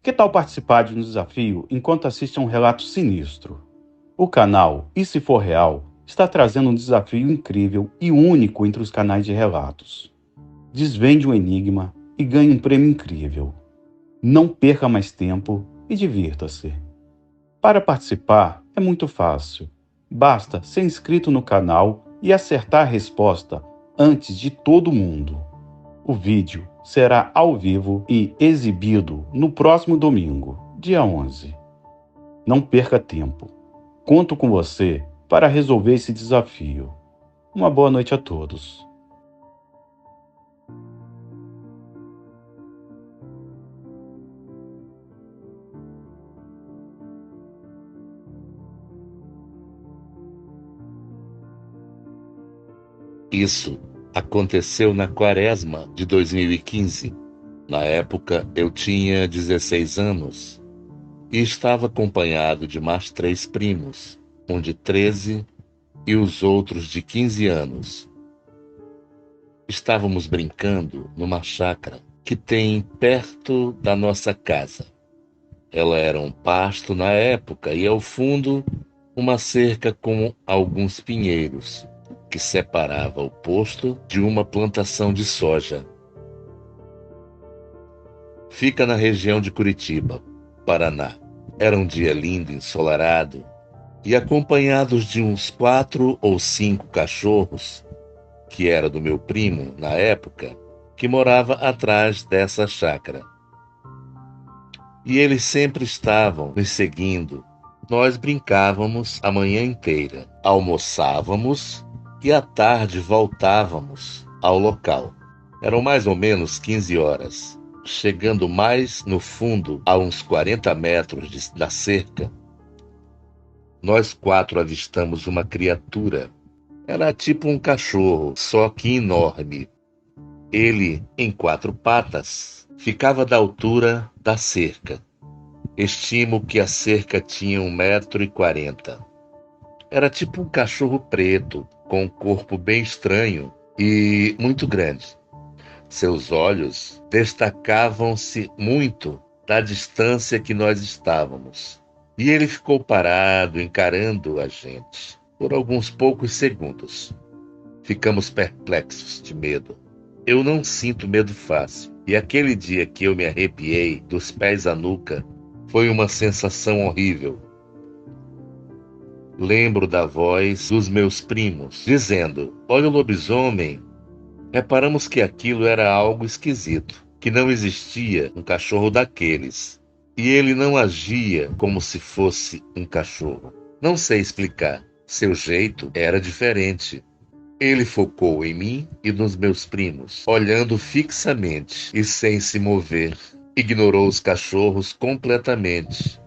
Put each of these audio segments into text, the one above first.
Que tal participar de um desafio enquanto assiste a um relato sinistro? O canal E Se For Real está trazendo um desafio incrível e único entre os canais de relatos. Desvende um enigma e ganhe um prêmio incrível. Não perca mais tempo e divirta-se. Para participar é muito fácil. Basta ser inscrito no canal e acertar a resposta antes de todo mundo. O vídeo será ao vivo e exibido no próximo domingo, dia 11. Não perca tempo. Conto com você para resolver esse desafio. Uma boa noite a todos. Isso aconteceu na Quaresma de 2015. Na época, eu tinha 16 anos e estava acompanhado de mais 3 primos, um de 13 e os outros de 15 anos. Estávamos brincando numa chácara que tem perto da nossa casa. Ela era um pasto na época e ao fundo uma cerca com alguns pinheiros que separava o posto de uma plantação de soja. Fica na região de Curitiba, Paraná. Era um dia lindo, ensolarado, e acompanhados de uns 4 ou 5 cachorros, que era do meu primo na época, que morava atrás dessa chácara. E eles sempre estavam nos seguindo. Nós brincávamos a manhã inteira, almoçávamos e à tarde voltávamos ao local. Eram mais ou menos 15 horas. Chegando mais no fundo, a uns 40 metros da cerca, nós 4 avistamos uma criatura. Era tipo um cachorro, só que enorme. Ele, em 4 patas, ficava da altura da cerca. Estimo que a cerca tinha 1,40 m. Era tipo um cachorro preto, com um corpo bem estranho e muito grande. Seus olhos destacavam-se muito da distância que nós estávamos. E ele ficou parado, encarando a gente, por alguns poucos segundos. Ficamos perplexos de medo. Eu não sinto medo fácil. E aquele dia que eu me arrepiei dos pés à nuca, foi uma sensação horrível. Lembro da voz dos meus primos, dizendo: "Olha o lobisomem." Reparamos que aquilo era algo esquisito, que não existia um cachorro daqueles. E ele não agia como se fosse um cachorro. Não sei explicar. Seu jeito era diferente. Ele focou em mim e nos meus primos, olhando fixamente e sem se mover. Ignorou os cachorros completamente.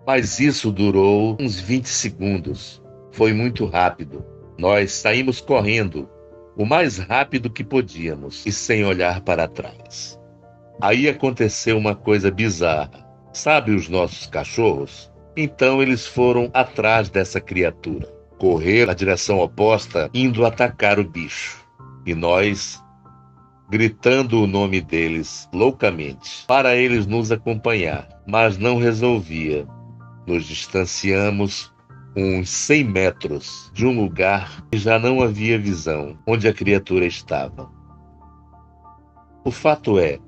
Mas isso durou uns 20 segundos. Foi muito rápido. Nós saímos correndo o mais rápido que podíamos e sem olhar para trás. Aí aconteceu uma coisa bizarra. Sabe os nossos cachorros? Então eles foram atrás dessa criatura. Correram na direção oposta, indo atacar o bicho. E nós, gritando o nome deles loucamente, para eles nos acompanhar. Mas não resolvia. Nos distanciamos uns 100 metros de um lugar que já não havia visão, onde a criatura estava. O fato é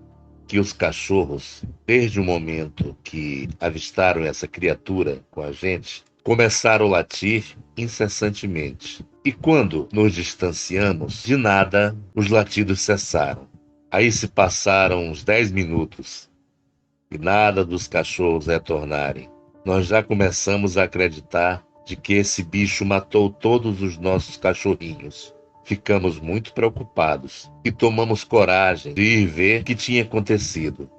que os cachorros, desde o momento que avistaram essa criatura com a gente, começaram a latir incessantemente. E quando nos distanciamos, de nada, os latidos cessaram. Aí se passaram uns 10 minutos e nada dos cachorros retornarem. Nós já começamos a acreditar de que esse bicho matou todos os nossos cachorrinhos. Ficamos muito preocupados e tomamos coragem de ir ver o que tinha acontecido.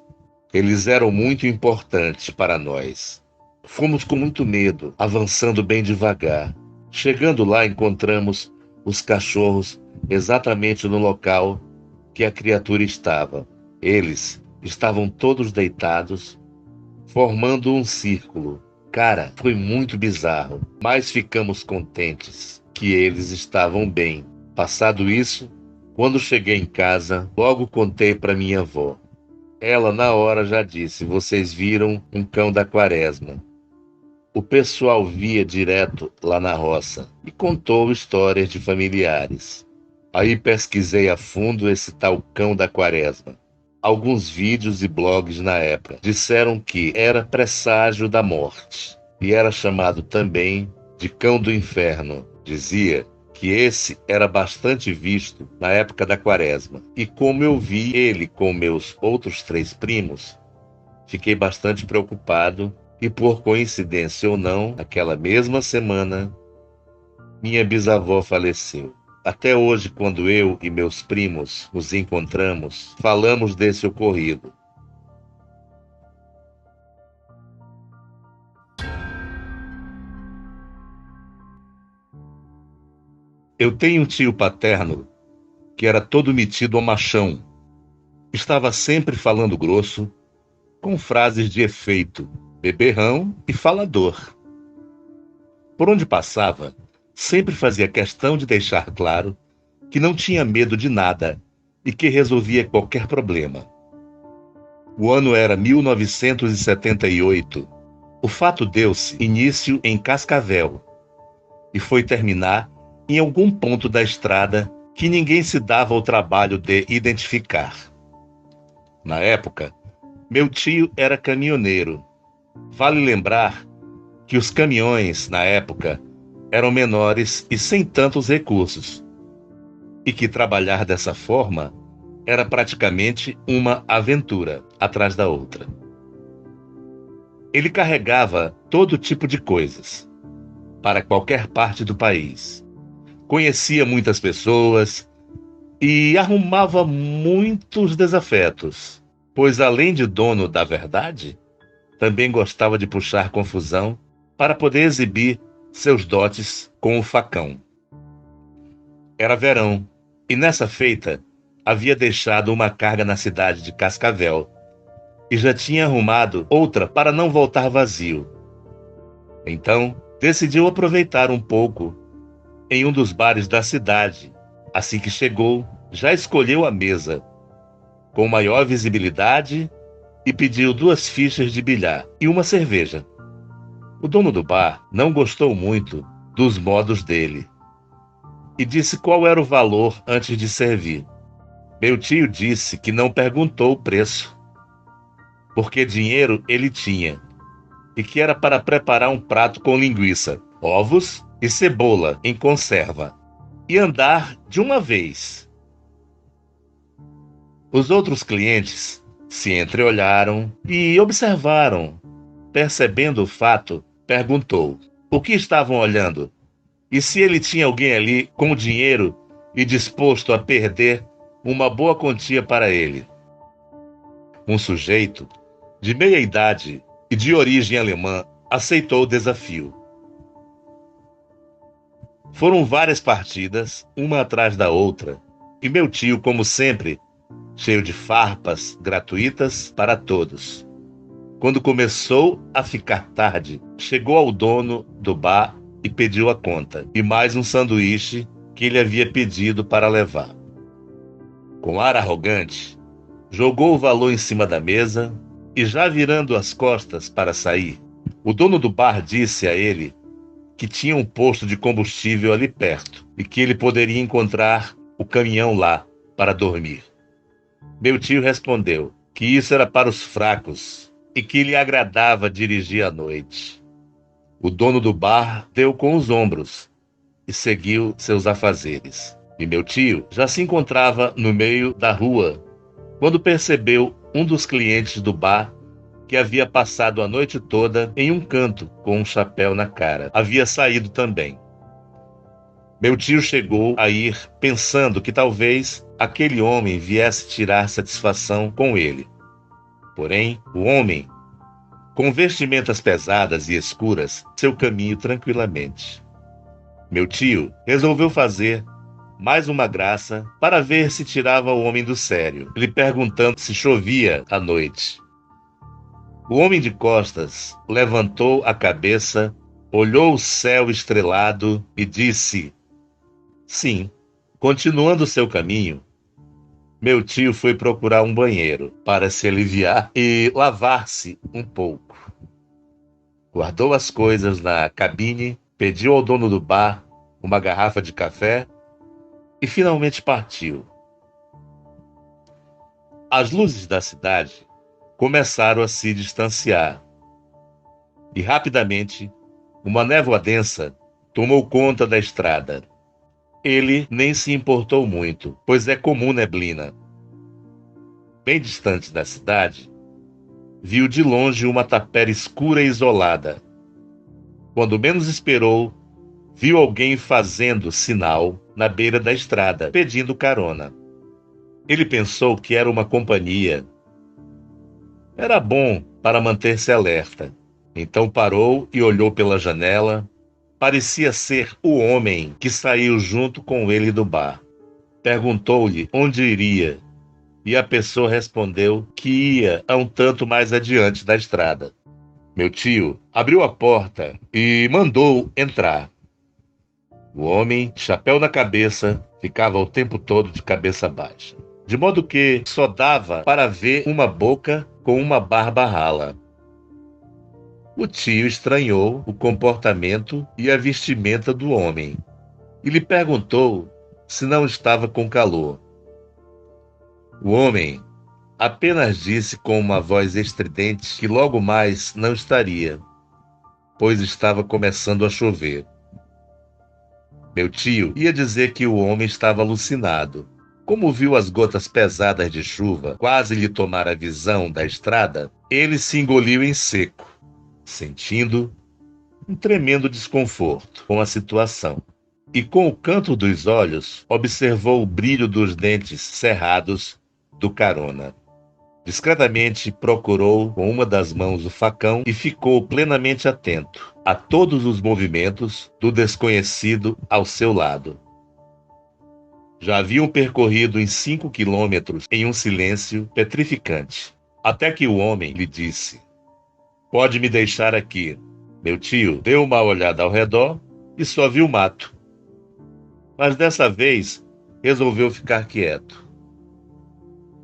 Eles eram muito importantes para nós. Fomos com muito medo, avançando bem devagar. Chegando lá, encontramos os cachorros exatamente no local que a criatura estava. Eles estavam todos deitados, formando um círculo. Cara, foi muito bizarro, mas ficamos contentes que eles estavam bem. Passado isso, quando cheguei em casa, logo contei para minha avó. Ela, na hora, já disse: vocês viram um cão da quaresma. O pessoal via direto lá na roça e contou histórias de familiares. Aí pesquisei a fundo esse tal cão da quaresma. Alguns vídeos e blogs na época disseram que era presságio da morte e era chamado também de cão do inferno. Dizia que esse era bastante visto na época da quaresma. E como eu vi ele com meus outros 3 primos, fiquei bastante preocupado e, por coincidência ou não, naquela mesma semana, minha bisavó faleceu. Até hoje, quando eu e meus primos nos encontramos, falamos desse ocorrido. Eu tenho um tio paterno que era todo metido ao machão. Estava sempre falando grosso, com frases de efeito, beberrão e falador. Por onde passava, sempre fazia questão de deixar claro que não tinha medo de nada e que resolvia qualquer problema. O ano era 1978. O fato deu-se início em Cascavel e foi terminar em algum ponto da estrada que ninguém se dava ao trabalho de identificar. Na época, meu tio era caminhoneiro. Vale lembrar que os caminhões, na época, eram menores e sem tantos recursos, e que trabalhar dessa forma era praticamente uma aventura atrás da outra. Ele carregava todo tipo de coisas, para qualquer parte do país. Conhecia muitas pessoas e arrumava muitos desafetos, pois além de dono da verdade, também gostava de puxar confusão para poder exibir seus dotes com o facão. Era verão, e nessa feita havia deixado uma carga na cidade de Cascavel e já tinha arrumado outra para não voltar vazio. Então, decidiu aproveitar um pouco em um dos bares da cidade. Assim que chegou, já escolheu a mesa, com maior visibilidade, e pediu 2 fichas de bilhar e uma cerveja. O dono do bar não gostou muito dos modos dele e disse qual era o valor antes de servir. Meu tio disse que não perguntou o preço, porque dinheiro ele tinha, e que era para preparar um prato com linguiça, ovos e cebola em conserva, e andar de uma vez. Os outros clientes se entreolharam e observaram. Percebendo o fato, perguntou o que estavam olhando e se ele tinha alguém ali com dinheiro e disposto a perder uma boa quantia para ele. Um sujeito de meia idade e de origem alemã aceitou o desafio. Foram várias partidas, uma atrás da outra, e meu tio, como sempre, cheio de farpas gratuitas para todos. Quando começou a ficar tarde, chegou ao dono do bar e pediu a conta, e mais um sanduíche que ele havia pedido para levar. Com ar arrogante, jogou o valor em cima da mesa e, já virando as costas para sair, o dono do bar disse a ele que tinha um posto de combustível ali perto e que ele poderia encontrar o caminhão lá para dormir. Meu tio respondeu que isso era para os fracos e que lhe agradava dirigir à noite. O dono do bar deu com os ombros e seguiu seus afazeres. E meu tio já se encontrava no meio da rua quando percebeu um dos clientes do bar que havia passado a noite toda em um canto com um chapéu na cara. Havia saído também. Meu tio chegou a ir pensando que talvez aquele homem viesse tirar satisfação com ele. Porém, o homem, com vestimentas pesadas e escuras, seu caminho tranquilamente. Meu tio resolveu fazer mais uma graça para ver se tirava o homem do sério, lhe perguntando se chovia à noite. O homem de costas levantou a cabeça, olhou o céu estrelado e disse: sim. Continuando seu caminho, Meu tio foi procurar um banheiro para se aliviar e lavar-se um pouco. Guardou as coisas na cabine, pediu ao dono do bar uma garrafa de café e finalmente partiu. As luzes da cidade começaram a se distanciar e rapidamente uma névoa densa tomou conta da estrada. Ele nem se importou muito, pois é comum neblina. Bem distante da cidade, viu de longe uma tapera escura e isolada. Quando menos esperou, viu alguém fazendo sinal na beira da estrada, pedindo carona. Ele pensou que era uma companhia. Era bom para manter-se alerta. Então parou e olhou pela janela. Parecia ser o homem que saiu junto com ele do bar. Perguntou-lhe onde iria, e a pessoa respondeu que ia a um tanto mais adiante da estrada. Meu tio abriu a porta e mandou entrar. O homem, chapéu na cabeça, ficava o tempo todo de cabeça baixa, de modo que só dava para ver uma boca com uma barba rala. O tio estranhou o comportamento e a vestimenta do homem e lhe perguntou se não estava com calor. O homem apenas disse com uma voz estridente que logo mais não estaria, pois estava começando a chover. Meu tio ia dizer que o homem estava alucinado. Como viu as gotas pesadas de chuva quase lhe tomar a visão da estrada, ele se engoliu em seco, sentindo um tremendo desconforto com a situação. E com o canto dos olhos, observou o brilho dos dentes cerrados do carona. Discretamente procurou com uma das mãos o facão e ficou plenamente atento a todos os movimentos do desconhecido ao seu lado. Já haviam percorrido uns 5 quilômetros em um silêncio petrificante, até que o homem lhe disse: "Pode me deixar aqui." Meu tio deu uma olhada ao redor e só viu mato. Mas dessa vez resolveu ficar quieto.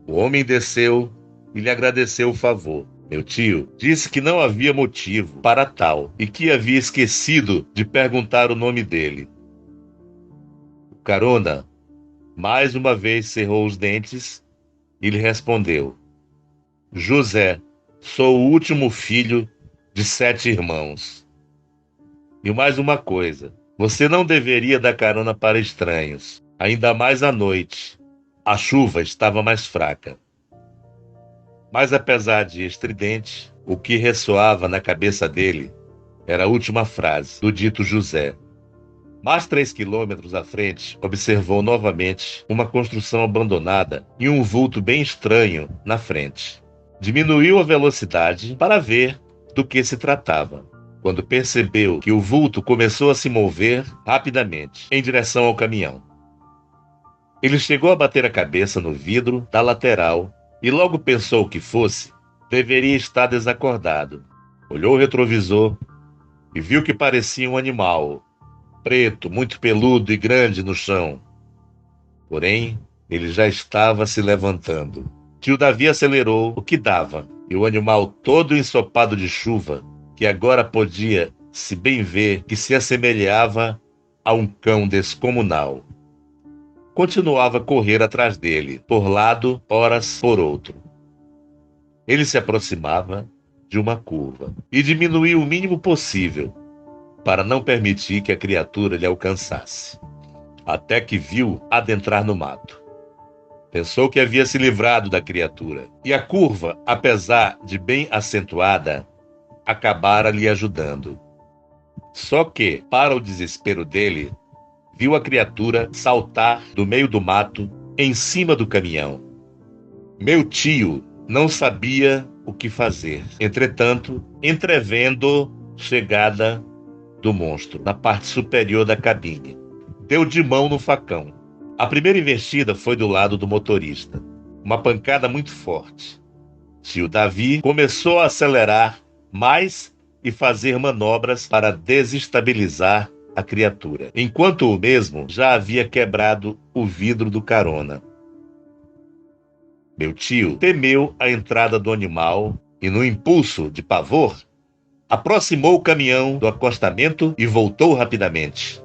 O homem desceu e lhe agradeceu o favor. Meu tio disse que não havia motivo para tal e que havia esquecido de perguntar o nome dele. O carona mais uma vez cerrou os dentes e lhe respondeu: "José, sou o último filho de 7 irmãos. E mais uma coisa, você não deveria dar carona para estranhos, ainda mais à noite. A chuva estava mais fraca." Mas apesar de estridente, o que ressoava na cabeça dele era a última frase do dito José. Mais 3 quilômetros à frente, observou novamente uma construção abandonada e um vulto bem estranho na frente. Diminuiu a velocidade para ver do que se tratava, quando percebeu que o vulto começou a se mover rapidamente em direção ao caminhão. Ele chegou a bater a cabeça no vidro da lateral e logo pensou que deveria estar desacordado. Olhou o retrovisor e viu que parecia um animal, preto, muito peludo e grande no chão. Porém, ele já estava se levantando. Tio Davi acelerou o que dava, e o animal todo ensopado de chuva, que agora podia se bem ver que se assemelhava a um cão descomunal, continuava a correr atrás dele, por lado, horas por outro. Ele se aproximava de uma curva e diminuiu o mínimo possível para não permitir que a criatura lhe alcançasse, até que viu adentrar no mato. Pensou que havia se livrado da criatura, e a curva, apesar de bem acentuada, acabara lhe ajudando. Só que, para o desespero dele, viu a criatura saltar do meio do mato em cima do caminhão. Meu tio não sabia o que fazer. Entretanto, entrevendo chegada do monstro na parte superior da cabine, deu de mão no facão. A primeira investida foi do lado do motorista. Uma pancada muito forte. Tio Davi começou a acelerar mais e fazer manobras para desestabilizar a criatura, enquanto o mesmo já havia quebrado o vidro do carona. Meu tio temeu a entrada do animal e, no impulso de pavor, aproximou o caminhão do acostamento e voltou rapidamente.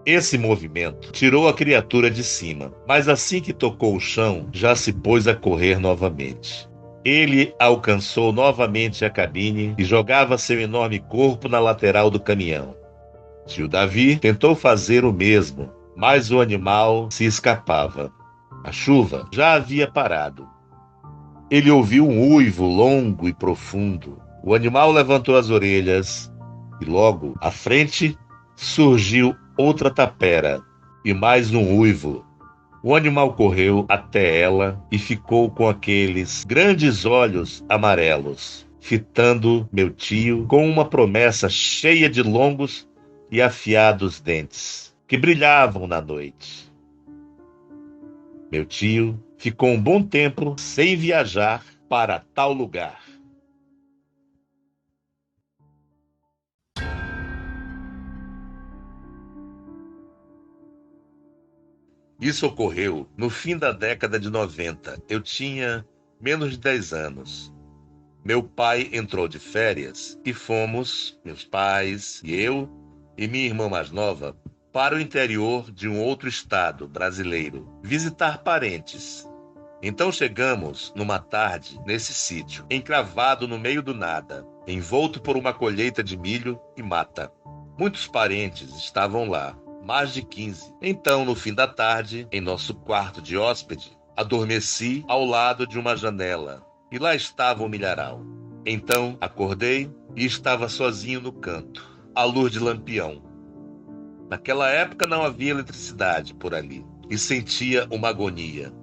Esse movimento tirou a criatura de cima, mas assim que tocou o chão, já se pôs a correr novamente. Ele alcançou novamente a cabine e jogava seu enorme corpo na lateral do caminhão. Tio Davi tentou fazer o mesmo, mas o animal se escapava. A chuva já havia parado. Ele ouviu um uivo longo e profundo. O animal levantou as orelhas e logo à frente surgiu outra tapera e mais um uivo. O animal correu até ela e ficou com aqueles grandes olhos amarelos, fitando meu tio com uma promessa cheia de longos e afiados dentes, que brilhavam na noite. Meu tio ficou um bom tempo sem viajar para tal lugar. Isso ocorreu no fim da década de 90. Eu tinha menos de 10 anos. Meu pai entrou de férias e fomos, meus pais e eu e minha irmã mais nova, para o interior de um outro estado brasileiro, visitar parentes. Então chegamos numa tarde nesse sítio, encravado no meio do nada, envolto por uma colheita de milho e mata. Muitos parentes estavam lá, mais de 15. Então, no fim da tarde, em nosso quarto de hóspede, adormeci ao lado de uma janela, e lá estava o milharal. Então, acordei e estava sozinho no canto, à luz de lampião. Naquela época não havia eletricidade por ali, e sentia uma agonia.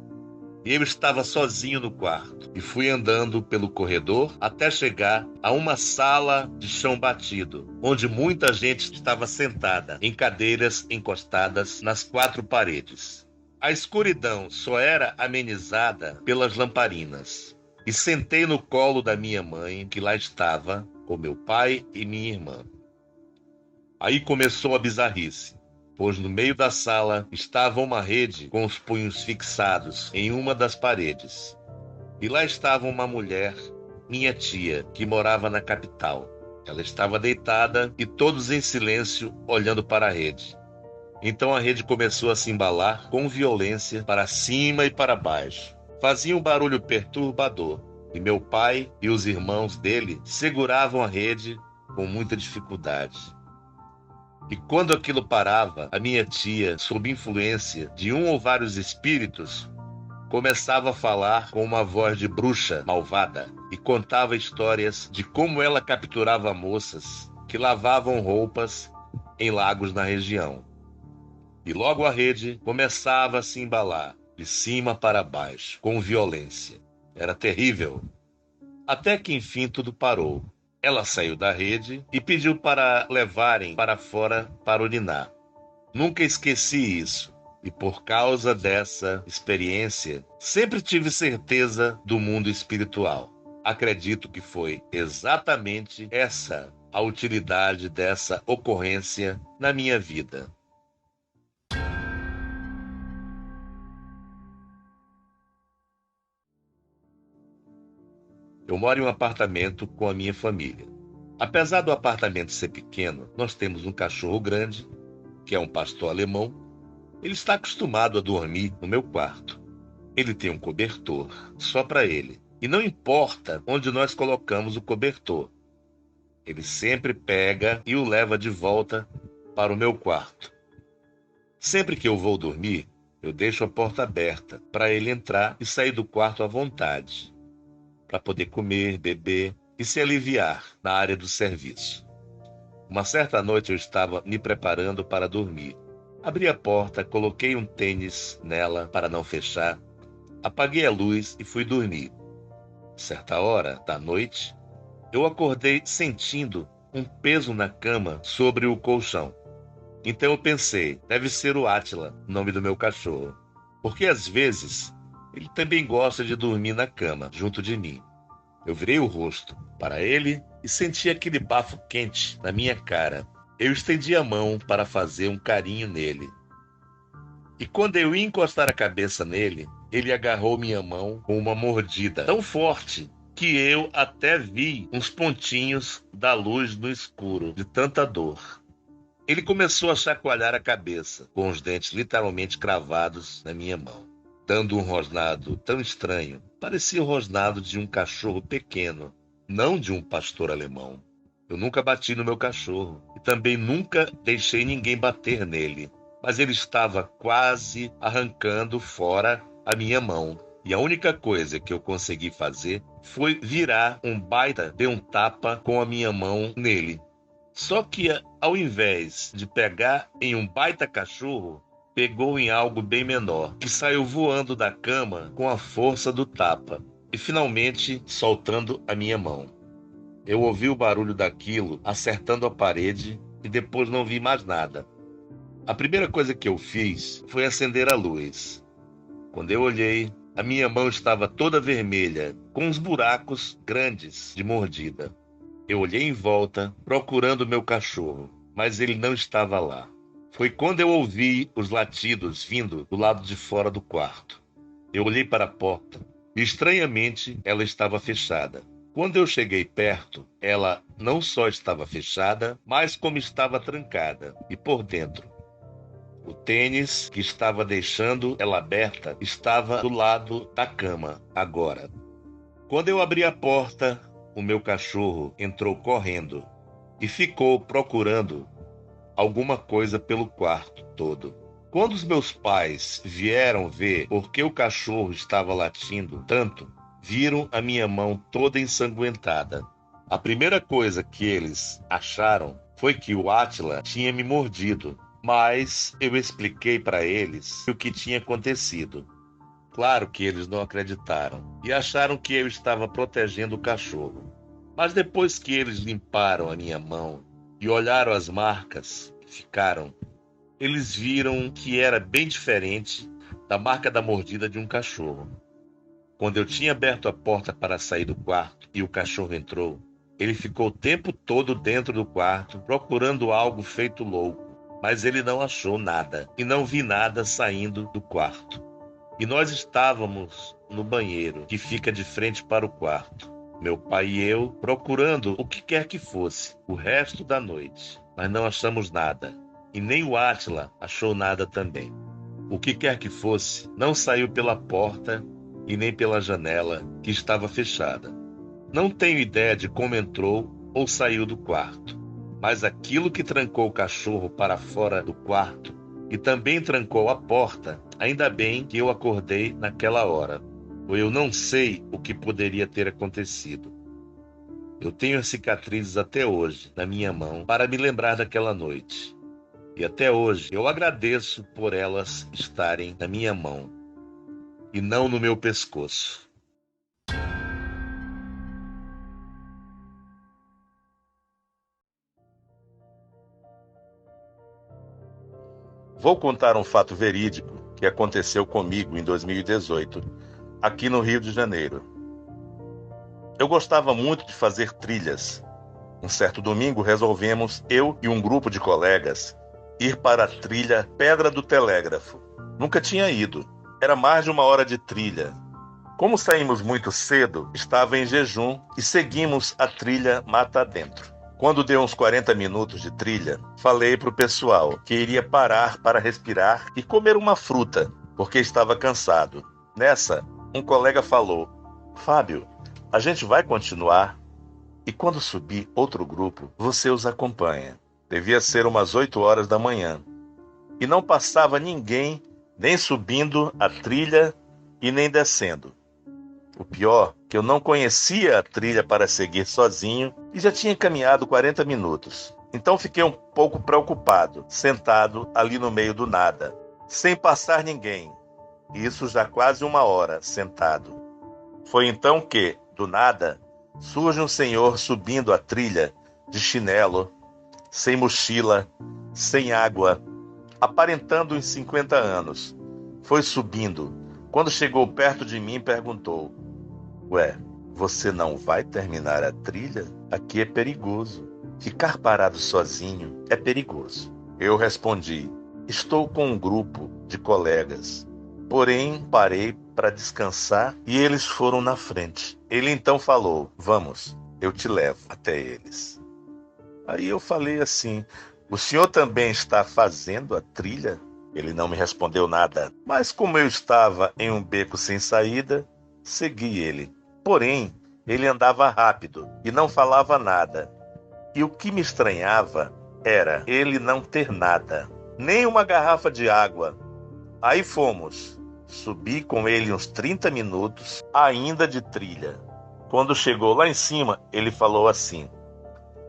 Eu estava sozinho no quarto e fui andando pelo corredor até chegar a uma sala de chão batido, onde muita gente estava sentada em cadeiras encostadas nas 4 paredes. A escuridão só era amenizada pelas lamparinas. E sentei no colo da minha mãe, que lá estava, com meu pai e minha irmã. Aí começou a bizarrice, pois no meio da sala estava uma rede com os punhos fixados em uma das paredes. E lá estava uma mulher, minha tia, que morava na capital. Ela estava deitada e todos em silêncio olhando para a rede. Então a rede começou a se embalar com violência para cima e para baixo. Fazia um barulho perturbador e meu pai e os irmãos dele seguravam a rede com muita dificuldade. E quando aquilo parava, a minha tia, sob influência de um ou vários espíritos, começava a falar com uma voz de bruxa malvada e contava histórias de como ela capturava moças que lavavam roupas em lagos na região. E logo a rede começava a se embalar, de cima para baixo, com violência. Era terrível. Até que enfim tudo parou. Ela saiu da rede e pediu para levarem para fora para urinar. Nunca esqueci isso. E por causa dessa experiência, sempre tive certeza do mundo espiritual. Acredito que foi exatamente essa a utilidade dessa ocorrência na minha vida. Eu moro em um apartamento com a minha família. Apesar do apartamento ser pequeno, nós temos um cachorro grande, que é um pastor alemão. Ele está acostumado a dormir no meu quarto. Ele tem um cobertor só para ele. E não importa onde nós colocamos o cobertor. Ele sempre pega e o leva de volta para o meu quarto. Sempre que eu vou dormir, eu deixo a porta aberta para ele entrar e sair do quarto à vontade, para poder comer, beber e se aliviar na área do serviço. Uma certa noite eu estava me preparando para dormir. Abri a porta, coloquei um tênis nela para não fechar, apaguei a luz e fui dormir. Certa hora da noite, eu acordei sentindo um peso na cama sobre o colchão. Então eu pensei, deve ser o Átila, nome do meu cachorro, porque às vezes ele também gosta de dormir na cama, junto de mim. Eu virei o rosto para ele e senti aquele bafo quente na minha cara. Eu estendi a mão para fazer um carinho nele. E quando eu ia encostar a cabeça nele, ele agarrou minha mão com uma mordida tão forte que eu até vi uns pontinhos da luz no escuro, de tanta dor. Ele começou a chacoalhar a cabeça, com os dentes literalmente cravados na minha mão, dando um rosnado tão estranho. Parecia o rosnado de um cachorro pequeno, não de um pastor alemão. Eu nunca bati no meu cachorro e também nunca deixei ninguém bater nele, mas ele estava quase arrancando fora a minha mão. E a única coisa que eu consegui fazer foi virar um baita de um tapa com a minha mão nele. Só que ao invés de pegar em um baita cachorro, pegou em algo bem menor, que saiu voando da cama com a força do tapa e finalmente soltando a minha mão. Eu ouvi o barulho daquilo acertando a parede e depois não vi mais nada. A primeira coisa que eu fiz foi acender a luz. Quando eu olhei, a minha mão estava toda vermelha, com uns buracos grandes de mordida. Eu olhei em volta, procurando meu cachorro, mas ele não estava lá. Foi quando eu ouvi os latidos vindo do lado de fora do quarto. Eu olhei para a porta e, estranhamente, ela estava fechada. Quando eu cheguei perto, ela não só estava fechada, mas como estava trancada e por dentro. O tênis que estava deixando ela aberta estava do lado da cama, agora. Quando eu abri a porta, o meu cachorro entrou correndo e ficou procurando alguma coisa pelo quarto todo. Quando os meus pais vieram ver por que o cachorro estava latindo tanto, viram a minha mão toda ensanguentada. A primeira coisa que eles acharam foi que o Átila tinha me mordido, mas eu expliquei para eles o que tinha acontecido. Claro que eles não acreditaram e acharam que eu estava protegendo o cachorro. Mas depois que eles limparam a minha mão e olharam as marcas que ficaram, eles viram que era bem diferente da marca da mordida de um cachorro. Quando eu tinha aberto a porta para sair do quarto e o cachorro entrou, ele ficou o tempo todo dentro do quarto procurando algo feito louco, mas ele não achou nada e não vi nada saindo do quarto. E nós estávamos no banheiro, que fica de frente para o quarto. Meu pai e eu procurando o que quer que fosse, o resto da noite. Mas não achamos nada. E nem o Átila achou nada também. O que quer que fosse, não saiu pela porta e nem pela janela, que estava fechada. Não tenho ideia de como entrou ou saiu do quarto. Mas aquilo que trancou o cachorro para fora do quarto e também trancou a porta, ainda bem que eu acordei naquela hora, ou eu não sei o que poderia ter acontecido. Eu tenho as cicatrizes até hoje na minha mão para me lembrar daquela noite. E até hoje eu agradeço por elas estarem na minha mão e não no meu pescoço. Vou contar um fato verídico que aconteceu comigo em 2018, aqui no Rio de Janeiro. Eu gostava muito de fazer trilhas. Um certo domingo resolvemos, eu e um grupo de colegas, ir para a trilha Pedra do Telégrafo. Nunca tinha ido. Era mais de 1 hora de trilha. Como saímos muito cedo, estava em jejum e seguimos a trilha mata adentro. Quando deu uns 40 minutos de trilha, falei para o pessoal que iria parar para respirar e comer uma fruta, porque estava cansado. Nessa, um colega falou: "Fábio, a gente vai continuar? E quando subir outro grupo, você os acompanha." Devia ser umas 8 horas da manhã. E não passava ninguém, nem subindo a trilha e nem descendo. O pior, que eu não conhecia a trilha para seguir sozinho e já tinha caminhado 40 minutos. Então fiquei um pouco preocupado, sentado ali no meio do nada, sem passar ninguém. Isso já quase 1 hora, sentado. Foi então que, do nada, surge um senhor subindo a trilha, de chinelo, sem mochila, sem água, aparentando uns 50 anos. Foi subindo. Quando chegou perto de mim, perguntou: "Ué, você não vai terminar a trilha? Aqui é perigoso. Ficar parado sozinho é perigoso." Eu respondi: "Estou com um grupo de colegas. Porém, parei para descansar e eles foram na frente. Ele então falou: "Vamos, eu te levo até eles." Aí eu falei assim: "O senhor também está fazendo a trilha?" Ele não me respondeu nada, mas como eu estava em um beco sem saída, segui ele. Porém, ele andava rápido e não falava nada. E o que me estranhava era ele não ter nada, nem uma garrafa de água. Aí fomos. Subi com ele uns 30 minutos, ainda de trilha. Quando chegou lá em cima, ele falou assim: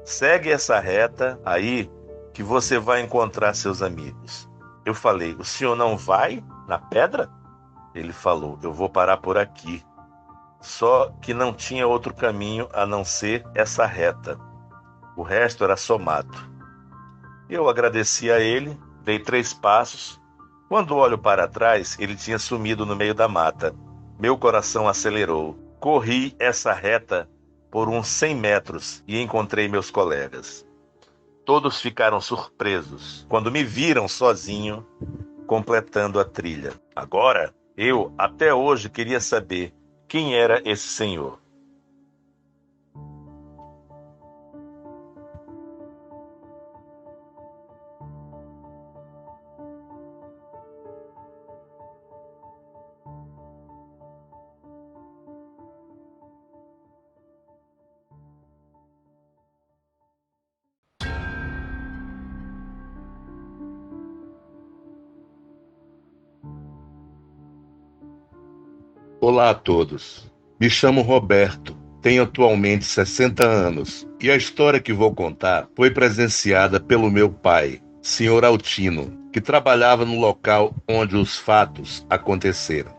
"Segue essa reta aí que você vai encontrar seus amigos." Eu falei: "O senhor não vai na pedra?" Ele falou: "Eu vou parar por aqui." Só que não tinha outro caminho a não ser essa reta. O resto era só mato. Eu agradeci a ele, dei 3 passos. Quando olho para trás, ele tinha sumido no meio da mata. Meu coração acelerou. Corri essa reta por uns 100 metros e encontrei meus colegas. Todos ficaram surpresos quando me viram sozinho, completando a trilha. Agora, eu até hoje queria saber quem era esse senhor. Olá a todos. Me chamo Roberto, tenho atualmente 60 anos e a história que vou contar foi presenciada pelo meu pai, Sr. Altino, que trabalhava no local onde os fatos aconteceram.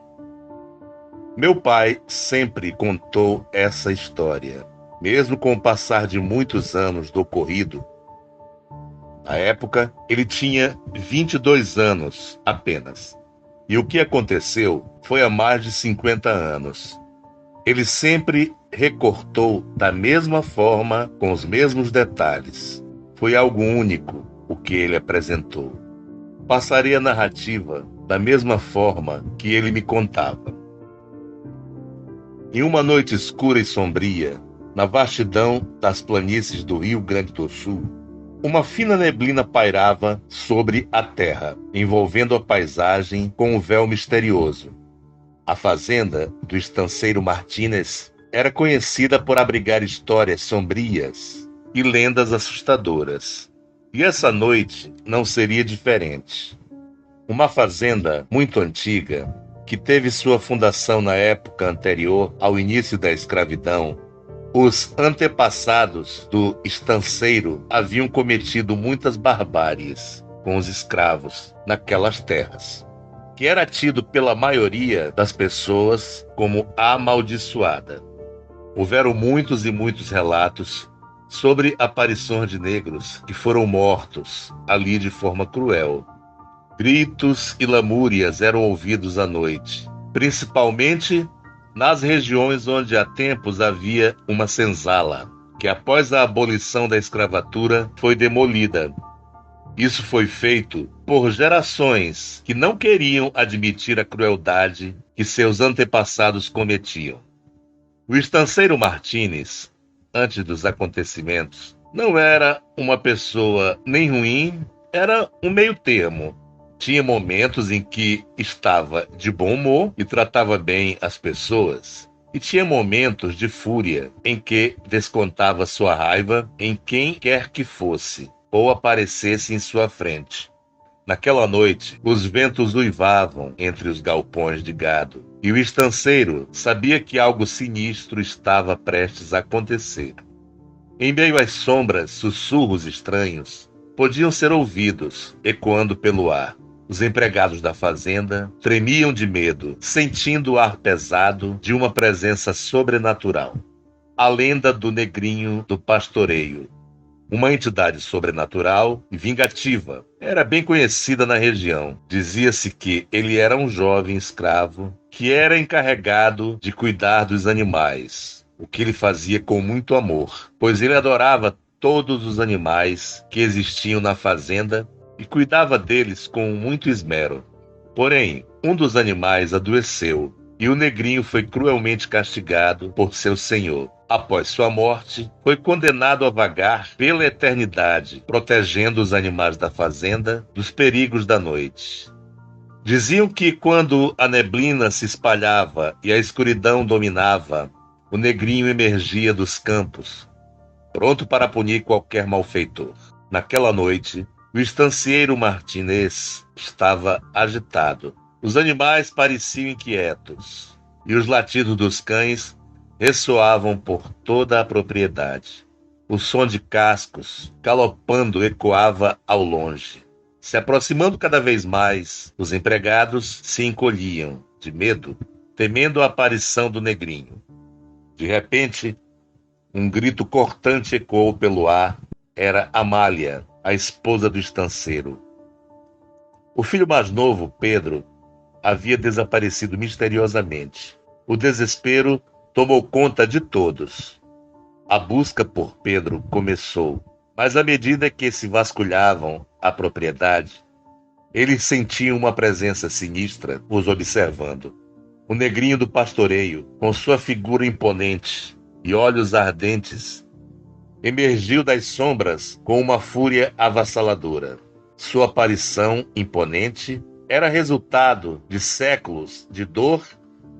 Meu pai sempre contou essa história, mesmo com o passar de muitos anos do ocorrido. Na época, ele tinha 22 anos apenas. E o que aconteceu foi há mais de 50 anos. Ele sempre recortou da mesma forma, com os mesmos detalhes. Foi algo único o que ele apresentou. Passarei a narrativa da mesma forma que ele me contava. Em uma noite escura e sombria, na vastidão das planícies do Rio Grande do Sul, uma fina neblina pairava sobre a terra, envolvendo a paisagem com um véu misterioso. A fazenda do estanceiro Martínez era conhecida por abrigar histórias sombrias e lendas assustadoras. E essa noite não seria diferente. Uma fazenda muito antiga, que teve sua fundação na época anterior ao início da escravidão, os antepassados do estanceiro haviam cometido muitas barbáries com os escravos naquelas terras, que era tido pela maioria das pessoas como amaldiçoada. Houveram muitos e muitos relatos sobre aparições de negros que foram mortos ali de forma cruel. Gritos e lamúrias eram ouvidos à noite, principalmente nas regiões onde há tempos havia uma senzala, que após a abolição da escravatura foi demolida. Isso foi feito por gerações que não queriam admitir a crueldade que seus antepassados cometiam. O estanceiro Martínez, antes dos acontecimentos, não era uma pessoa nem ruim, era um meio termo. Tinha momentos em que estava de bom humor e tratava bem as pessoas. E tinha momentos de fúria em que descontava sua raiva em quem quer que fosse ou aparecesse em sua frente. Naquela noite, os ventos uivavam entre os galpões de gado e o estanceiro sabia que algo sinistro estava prestes a acontecer. Em meio às sombras, sussurros estranhos podiam ser ouvidos, ecoando pelo ar. Os empregados da fazenda tremiam de medo, sentindo o ar pesado de uma presença sobrenatural. A lenda do negrinho do pastoreio. Uma entidade sobrenatural e vingativa. Era bem conhecida na região. Dizia-se que ele era um jovem escravo que era encarregado de cuidar dos animais, o que ele fazia com muito amor, pois ele adorava todos os animais que existiam na fazenda e cuidava deles com muito esmero. Porém, um dos animais adoeceu e o negrinho foi cruelmente castigado por seu senhor. Após sua morte, foi condenado a vagar pela eternidade, protegendo os animais da fazenda dos perigos da noite. Diziam que quando a neblina se espalhava e a escuridão dominava, o negrinho emergia dos campos, pronto para punir qualquer malfeitor. Naquela noite, o estancieiro Martinez estava agitado. Os animais pareciam inquietos, e os latidos dos cães ressoavam por toda a propriedade. O som de cascos, galopando, ecoava ao longe. Se aproximando cada vez mais, os empregados se encolhiam, de medo, temendo a aparição do negrinho. De repente, um grito cortante ecoou pelo ar. Era Amália, a esposa do estanceiro. O filho mais novo, Pedro, havia desaparecido misteriosamente. O desespero tomou conta de todos. A busca por Pedro começou, mas à medida que se vasculhavam a propriedade, eles sentiam uma presença sinistra os observando. O negrinho do pastoreio, com sua figura imponente e olhos ardentes, emergiu das sombras com uma fúria avassaladora. Sua aparição imponente era resultado de séculos de dor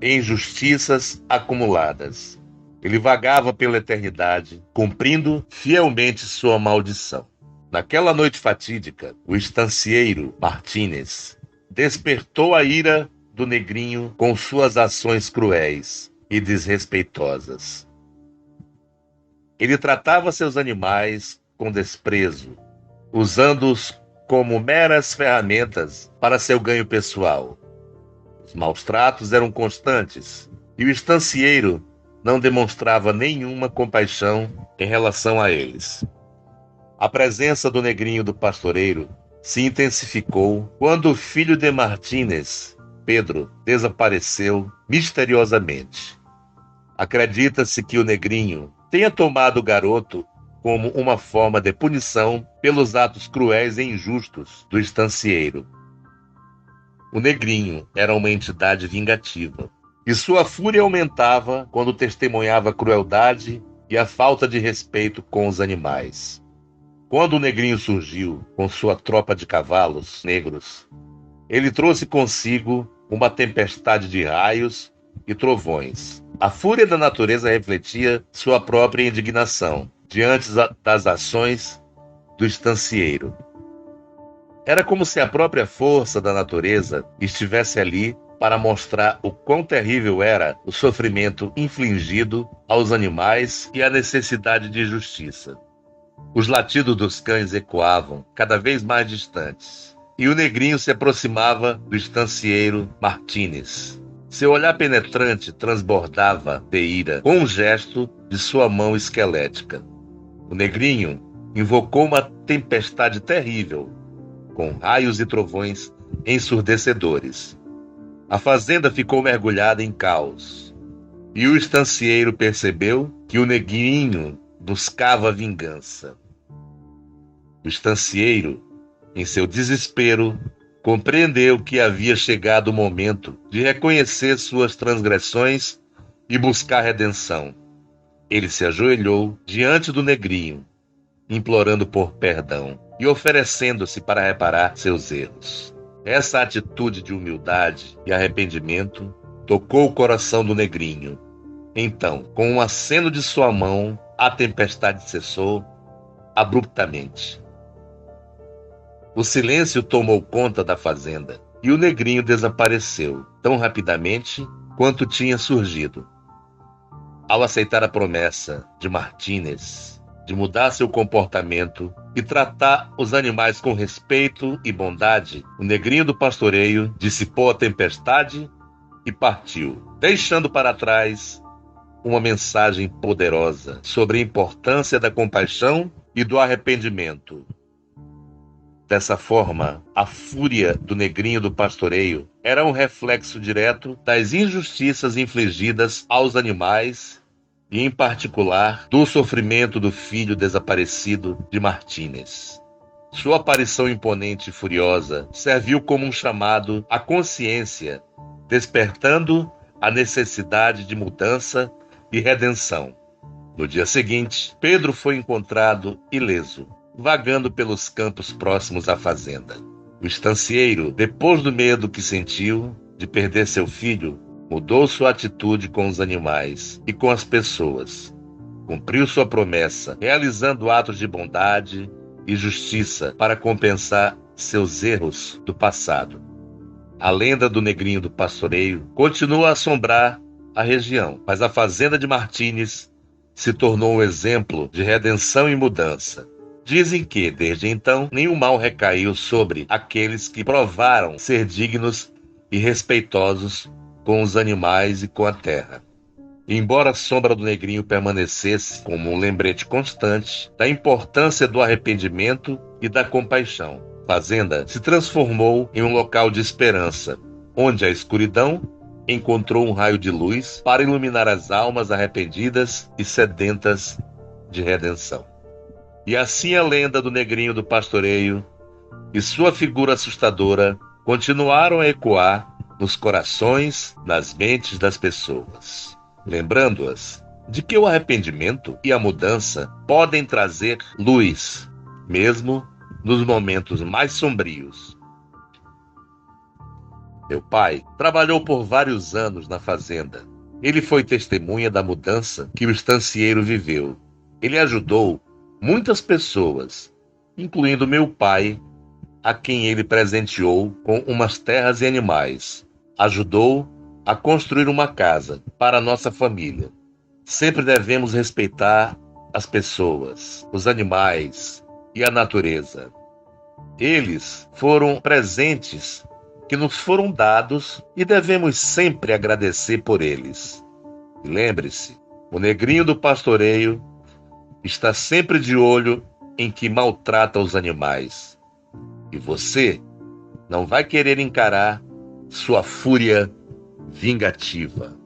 e injustiças acumuladas. Ele vagava pela eternidade, cumprindo fielmente sua maldição. Naquela noite fatídica, o estancieiro Martínez despertou a ira do negrinho com suas ações cruéis e desrespeitosas. Ele tratava seus animais com desprezo, usando-os como meras ferramentas para seu ganho pessoal. Os maus tratos eram constantes e o estancieiro não demonstrava nenhuma compaixão em relação a eles. A presença do negrinho do pastoreiro se intensificou quando o filho de Martínez, Pedro, desapareceu misteriosamente. Acredita-se que o negrinho tenha tomado o garoto como uma forma de punição pelos atos cruéis e injustos do estancieiro. O negrinho era uma entidade vingativa, e sua fúria aumentava quando testemunhava a crueldade e a falta de respeito com os animais. Quando o negrinho surgiu com sua tropa de cavalos negros, ele trouxe consigo uma tempestade de raios e trovões. A fúria da natureza refletia sua própria indignação diante das ações do estancieiro. Era como se a própria força da natureza estivesse ali para mostrar o quão terrível era o sofrimento infligido aos animais e a necessidade de justiça. Os latidos dos cães ecoavam cada vez mais distantes, e o negrinho se aproximava do estancieiro Martínez. Seu olhar penetrante transbordava de ira com um gesto de sua mão esquelética. O negrinho invocou uma tempestade terrível, com raios e trovões ensurdecedores. A fazenda ficou mergulhada em caos, e o estancieiro percebeu que o negrinho buscava vingança. O estancieiro, em seu desespero, compreendeu que havia chegado o momento de reconhecer suas transgressões e buscar redenção. Ele se ajoelhou diante do negrinho, implorando por perdão e oferecendo-se para reparar seus erros. Essa atitude de humildade e arrependimento tocou o coração do negrinho. Então, com um aceno de sua mão, a tempestade cessou abruptamente. O silêncio tomou conta da fazenda e o negrinho desapareceu tão rapidamente quanto tinha surgido. Ao aceitar a promessa de Martínez de mudar seu comportamento e tratar os animais com respeito e bondade, o negrinho do pastoreio dissipou a tempestade e partiu, deixando para trás uma mensagem poderosa sobre a importância da compaixão e do arrependimento. Dessa forma, a fúria do negrinho do pastoreio era um reflexo direto das injustiças infligidas aos animais e, em particular, do sofrimento do filho desaparecido de Martínez. Sua aparição imponente e furiosa serviu como um chamado à consciência, despertando a necessidade de mudança e redenção. No dia seguinte, Pedro foi encontrado ileso, vagando pelos campos próximos à fazenda. O estancieiro, depois do medo que sentiu de perder seu filho, mudou sua atitude com os animais e com as pessoas. Cumpriu sua promessa, realizando atos de bondade e justiça para compensar seus erros do passado. A lenda do Negrinho do Pastoreio continua a assombrar a região, mas a fazenda de Martins se tornou um exemplo de redenção e mudança. Dizem que, desde então, nenhum mal recaiu sobre aqueles que provaram ser dignos e respeitosos com os animais e com a terra. E embora a sombra do Negrinho permanecesse como um lembrete constante da importância do arrependimento e da compaixão, a fazenda se transformou em um local de esperança, onde a escuridão encontrou um raio de luz para iluminar as almas arrependidas e sedentas de redenção. E assim a lenda do Negrinho do Pastoreio e sua figura assustadora continuaram a ecoar nos corações, nas mentes das pessoas, lembrando-as de que o arrependimento e a mudança podem trazer luz, mesmo nos momentos mais sombrios. Meu pai trabalhou por vários anos na fazenda. Ele foi testemunha da mudança que o estancieiro viveu. Ele ajudou muitas pessoas, incluindo meu pai, a quem ele presenteou com umas terras e animais. Ajudou a construir uma casa para a nossa família. Sempre devemos respeitar as pessoas, os animais e a natureza. Eles foram presentes que nos foram dados e devemos sempre agradecer por eles. E lembre-se, o Negrinho do Pastoreio está sempre de olho em que maltrata os animais. E você não vai querer encarar sua fúria vingativa.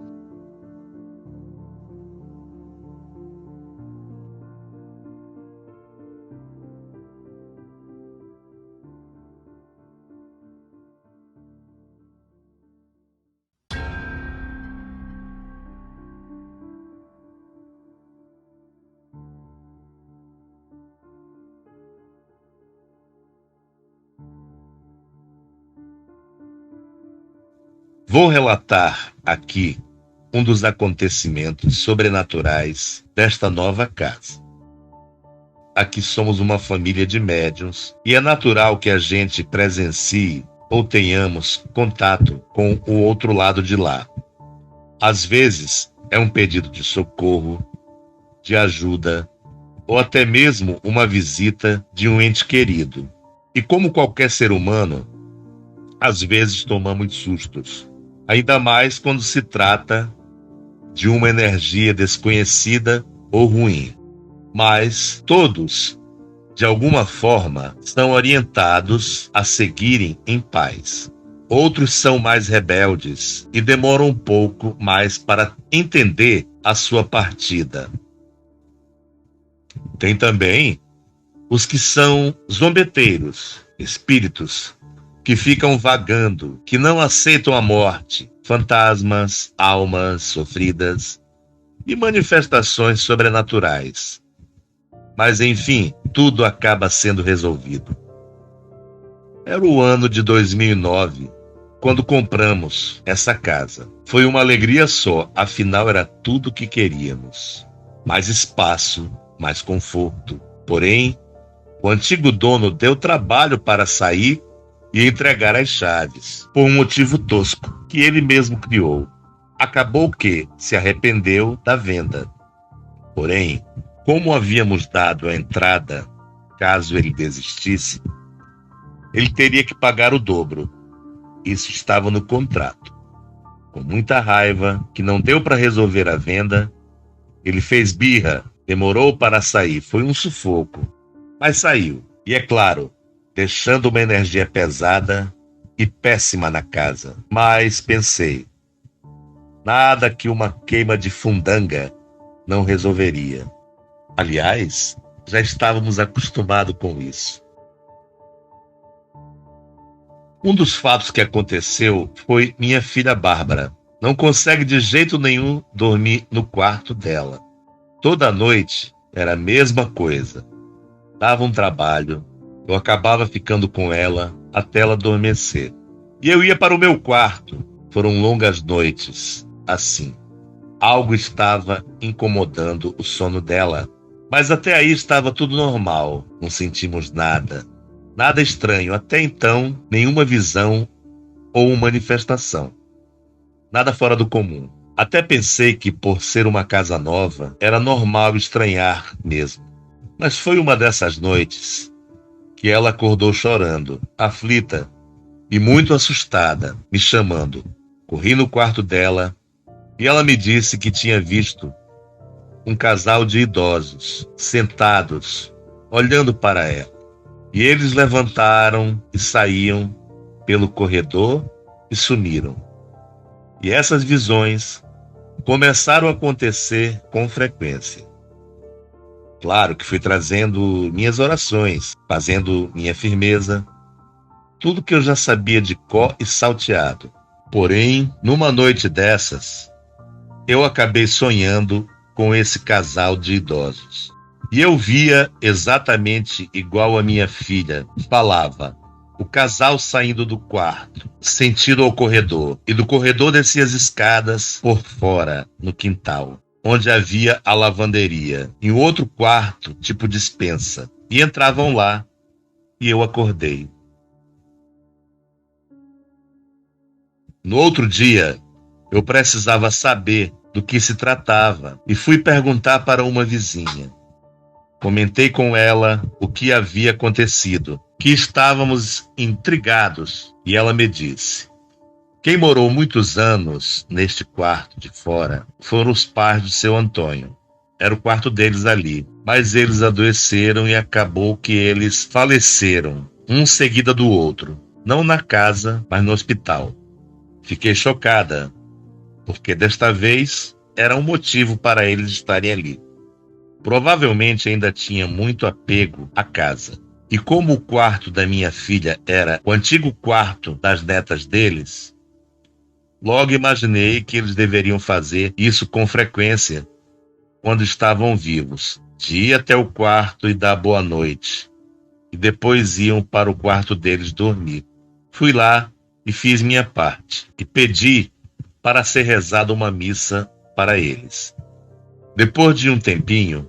Vou relatar aqui um dos acontecimentos sobrenaturais desta nova casa. Aqui somos uma família de médiuns e é natural que a gente presencie ou tenhamos contato com o outro lado de lá. Às vezes é um pedido de socorro, de ajuda ou até mesmo uma visita de um ente querido. E como qualquer ser humano, às vezes tomamos sustos. Ainda mais quando se trata de uma energia desconhecida ou ruim. Mas todos, de alguma forma, são orientados a seguirem em paz. Outros são mais rebeldes e demoram um pouco mais para entender a sua partida. Tem também os que são zombeteiros, espíritos, que ficam vagando, que não aceitam a morte, fantasmas, almas sofridas e manifestações sobrenaturais. Mas, enfim, tudo acaba sendo resolvido. Era o ano de 2009, quando compramos essa casa. Foi uma alegria só, afinal era tudo o que queríamos. Mais espaço, mais conforto. Porém, o antigo dono deu trabalho para sair e entregar as chaves, por um motivo tosco que ele mesmo criou. Acabou que se arrependeu da venda. Porém, como havíamos dado a entrada, caso ele desistisse, ele teria que pagar o dobro. Isso estava no contrato. Com muita raiva, que não deu para resolver a venda, ele fez birra, demorou para sair, foi um sufoco, mas saiu. E é claro, deixando uma energia pesada e péssima na casa. Mas pensei, nada que uma queima de fundanga não resolveria. Aliás, já estávamos acostumados com isso. Um dos fatos que aconteceu foi minha filha Bárbara. Não consegue de jeito nenhum dormir no quarto dela. Toda noite era a mesma coisa. Dava um trabalho. Eu acabava ficando com ela até ela adormecer. E eu ia para o meu quarto. Foram longas noites, assim. Algo estava incomodando o sono dela. Mas até aí estava tudo normal. Não sentimos nada. Nada estranho. Até então, nenhuma visão ou manifestação. Nada fora do comum. Até pensei que, por ser uma casa nova, era normal estranhar mesmo. Mas foi uma dessas noites que ela acordou chorando, aflita e muito assustada, me chamando. Corri no quarto dela e ela me disse que tinha visto um casal de idosos sentados, olhando para ela. E eles levantaram e saíam pelo corredor e sumiram. E essas visões começaram a acontecer com frequência. Claro que fui trazendo minhas orações, fazendo minha firmeza, tudo que eu já sabia de cor e salteado. Porém, numa noite dessas, eu acabei sonhando com esse casal de idosos. E eu via exatamente igual a minha filha falava. O casal saindo do quarto, sentido ao corredor, e do corredor descia as escadas por fora, no quintal, onde havia a lavanderia, em outro quarto, tipo despensa, e entravam lá, e eu acordei. No outro dia, eu precisava saber do que se tratava, e fui perguntar para uma vizinha. Comentei com ela o que havia acontecido, que estávamos intrigados, e ela me disse: quem morou muitos anos neste quarto de fora foram os pais do seu Antônio. Era o quarto deles ali, mas eles adoeceram e acabou que eles faleceram, um seguida do outro, não na casa, mas no hospital. Fiquei chocada, porque desta vez era um motivo para eles estarem ali. Provavelmente ainda tinha muito apego à casa. E como o quarto da minha filha era o antigo quarto das netas deles, logo imaginei que eles deveriam fazer isso com frequência quando estavam vivos, de ir até o quarto e dar boa noite, e depois iam para o quarto deles dormir. Fui lá e fiz minha parte, e pedi para ser rezada uma missa para eles. Depois de um tempinho,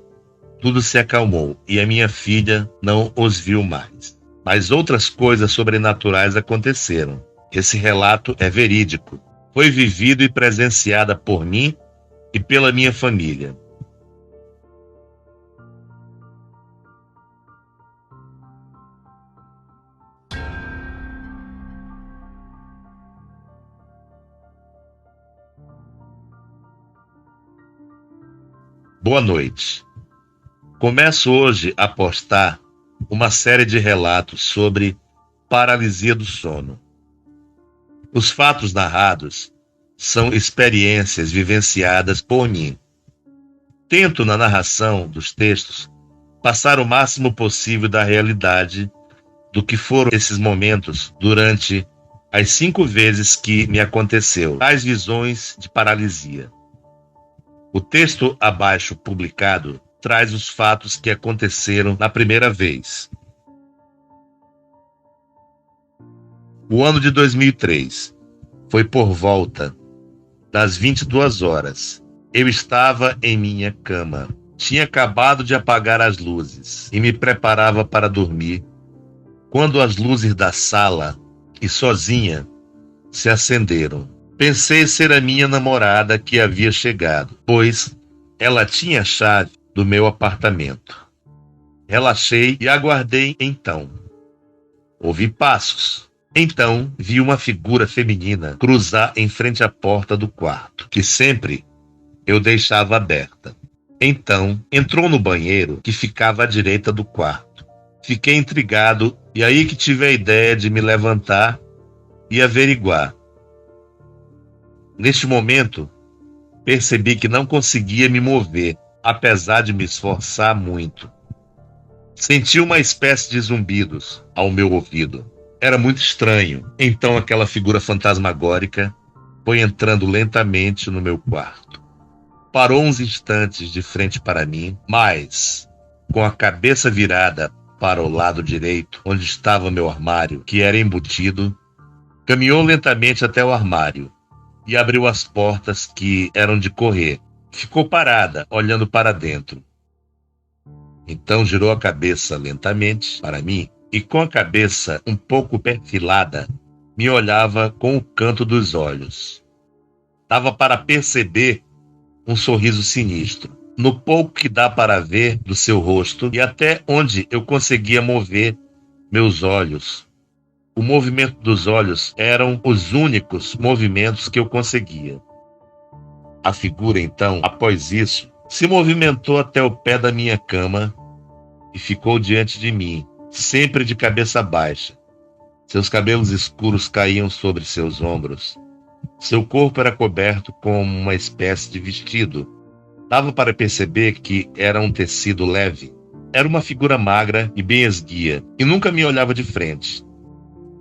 tudo se acalmou e a minha filha não os viu mais. Mas outras coisas sobrenaturais aconteceram. Esse relato é verídico. Foi vivido e presenciada por mim e pela minha família. Boa noite. Começo hoje a postar uma série de relatos sobre paralisia do sono. Os fatos narrados são experiências vivenciadas por mim. Tento, na narração dos textos, passar o máximo possível da realidade do que foram esses momentos durante as 5 vezes que me aconteceu tais visões de paralisia. O texto abaixo publicado traz os fatos que aconteceram na primeira vez. O ano de 2003 foi por volta das 22 horas. Eu estava em minha cama. Tinha acabado de apagar as luzes e me preparava para dormir, quando as luzes da sala e sozinha se acenderam. Pensei ser a minha namorada que havia chegado, pois ela tinha a chave do meu apartamento. Relaxei e aguardei então. Ouvi passos. Então vi uma figura feminina cruzar em frente à porta do quarto, que sempre eu deixava aberta. Então entrou no banheiro que ficava à direita do quarto. Fiquei intrigado e aí que tive a ideia de me levantar e averiguar. Neste momento, percebi que não conseguia me mover, apesar de me esforçar muito. Senti uma espécie de zumbidos ao meu ouvido. Era muito estranho. Então aquela figura fantasmagórica foi entrando lentamente no meu quarto. Parou uns instantes de frente para mim, mas, com a cabeça virada para o lado direito, onde estava meu armário, que era embutido, caminhou lentamente até o armário e abriu as portas que eram de correr. Ficou parada, olhando para dentro. Então girou a cabeça lentamente para mim e, com a cabeça um pouco perfilada, me olhava com o canto dos olhos. Dava para perceber um sorriso sinistro, no pouco que dá para ver do seu rosto e até onde eu conseguia mover meus olhos. O movimento dos olhos eram os únicos movimentos que eu conseguia. A figura, então, após isso, se movimentou até o pé da minha cama e ficou diante de mim, sempre de cabeça baixa. Seus cabelos escuros caíam sobre seus ombros. Seu corpo era coberto com uma espécie de vestido. Dava para perceber que era um tecido leve. Era uma figura magra e bem esguia, e nunca me olhava de frente.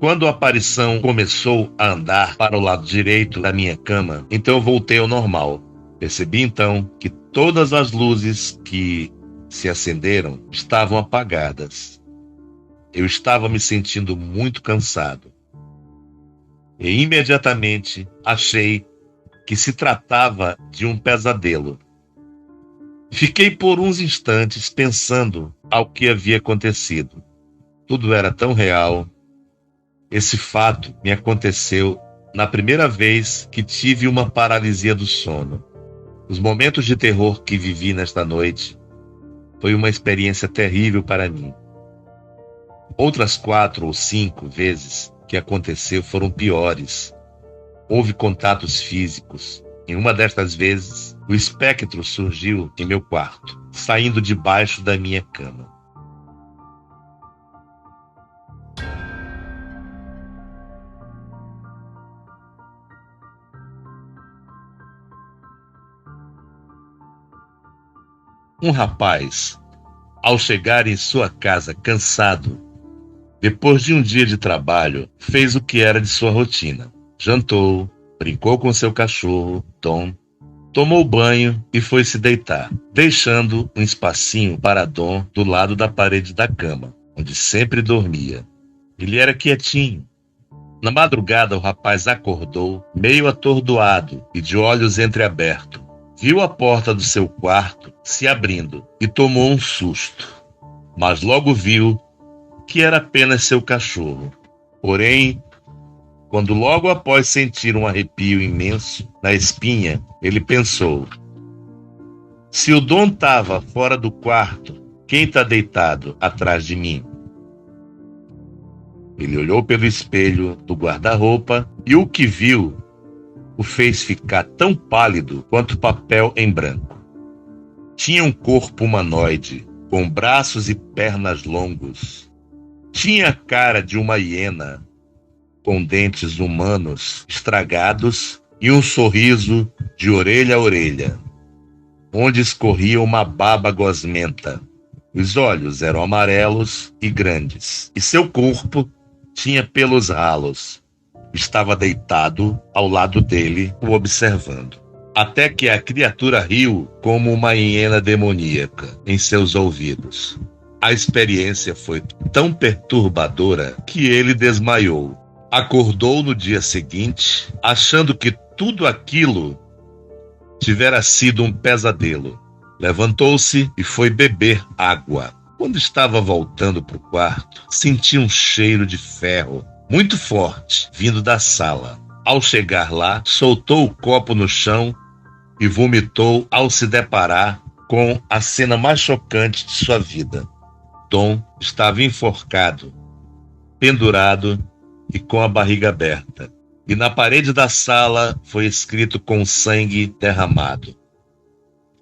Quando a aparição começou a andar para o lado direito da minha cama, então eu voltei ao normal. Percebi então que todas as luzes que se acenderam estavam apagadas. Eu estava me sentindo muito cansado. E imediatamente achei que se tratava de um pesadelo. Fiquei por uns instantes pensando ao que havia acontecido. Tudo era tão real. Esse fato me aconteceu na primeira vez que tive uma paralisia do sono. Os momentos de terror que vivi nesta noite foi uma experiência terrível para mim. Outras 4 ou 5 vezes que aconteceu foram piores. Houve contatos físicos. Em uma destas vezes, o espectro surgiu em meu quarto, saindo debaixo da minha cama. Um rapaz, ao chegar em sua casa cansado, depois de um dia de trabalho, fez o que era de sua rotina. Jantou, brincou com seu cachorro, Tom, tomou banho e foi se deitar, deixando um espacinho para Dom do lado da parede da cama, onde sempre dormia. Ele era quietinho. Na madrugada, o rapaz acordou, meio atordoado e de olhos entreabertos. Viu a porta do seu quarto se abrindo e tomou um susto, mas logo viu que era apenas seu cachorro. Porém, quando logo após sentir um arrepio imenso na espinha, ele pensou: se o Dom estava fora do quarto, quem está deitado atrás de mim? Ele olhou pelo espelho do guarda-roupa e o que viu o fez ficar tão pálido quanto papel em branco. Tinha um corpo humanoide, com braços e pernas longos. Tinha a cara de uma hiena, com dentes humanos estragados e um sorriso de orelha a orelha, onde escorria uma baba gosmenta. Os olhos eram amarelos e grandes, e seu corpo tinha pelos ralos. Estava deitado ao lado dele, o observando. Até que a criatura riu como uma hiena demoníaca em seus ouvidos. A experiência foi tão perturbadora que ele desmaiou. Acordou no dia seguinte, achando que tudo aquilo tivera sido um pesadelo. Levantou-se e foi beber água. Quando estava voltando para o quarto, sentiu um cheiro de ferro muito forte vindo da sala. Ao chegar lá, soltou o copo no chão e vomitou ao se deparar com a cena mais chocante de sua vida. Tom estava enforcado, pendurado e com a barriga aberta. E na parede da sala foi escrito com sangue derramado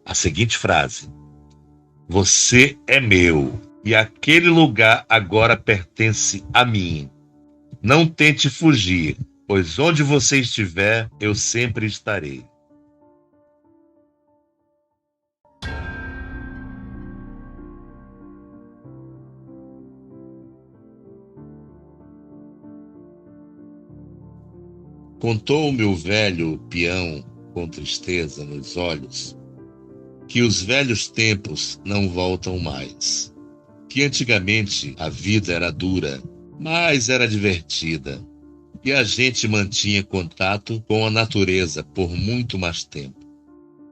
a seguinte frase: você é meu, e aquele lugar agora pertence a mim. Não tente fugir, pois onde você estiver, eu sempre estarei. Contou-me o velho peão, com tristeza nos olhos, que os velhos tempos não voltam mais, que antigamente a vida era dura, mas era divertida, e a gente mantinha contato com a natureza por muito mais tempo.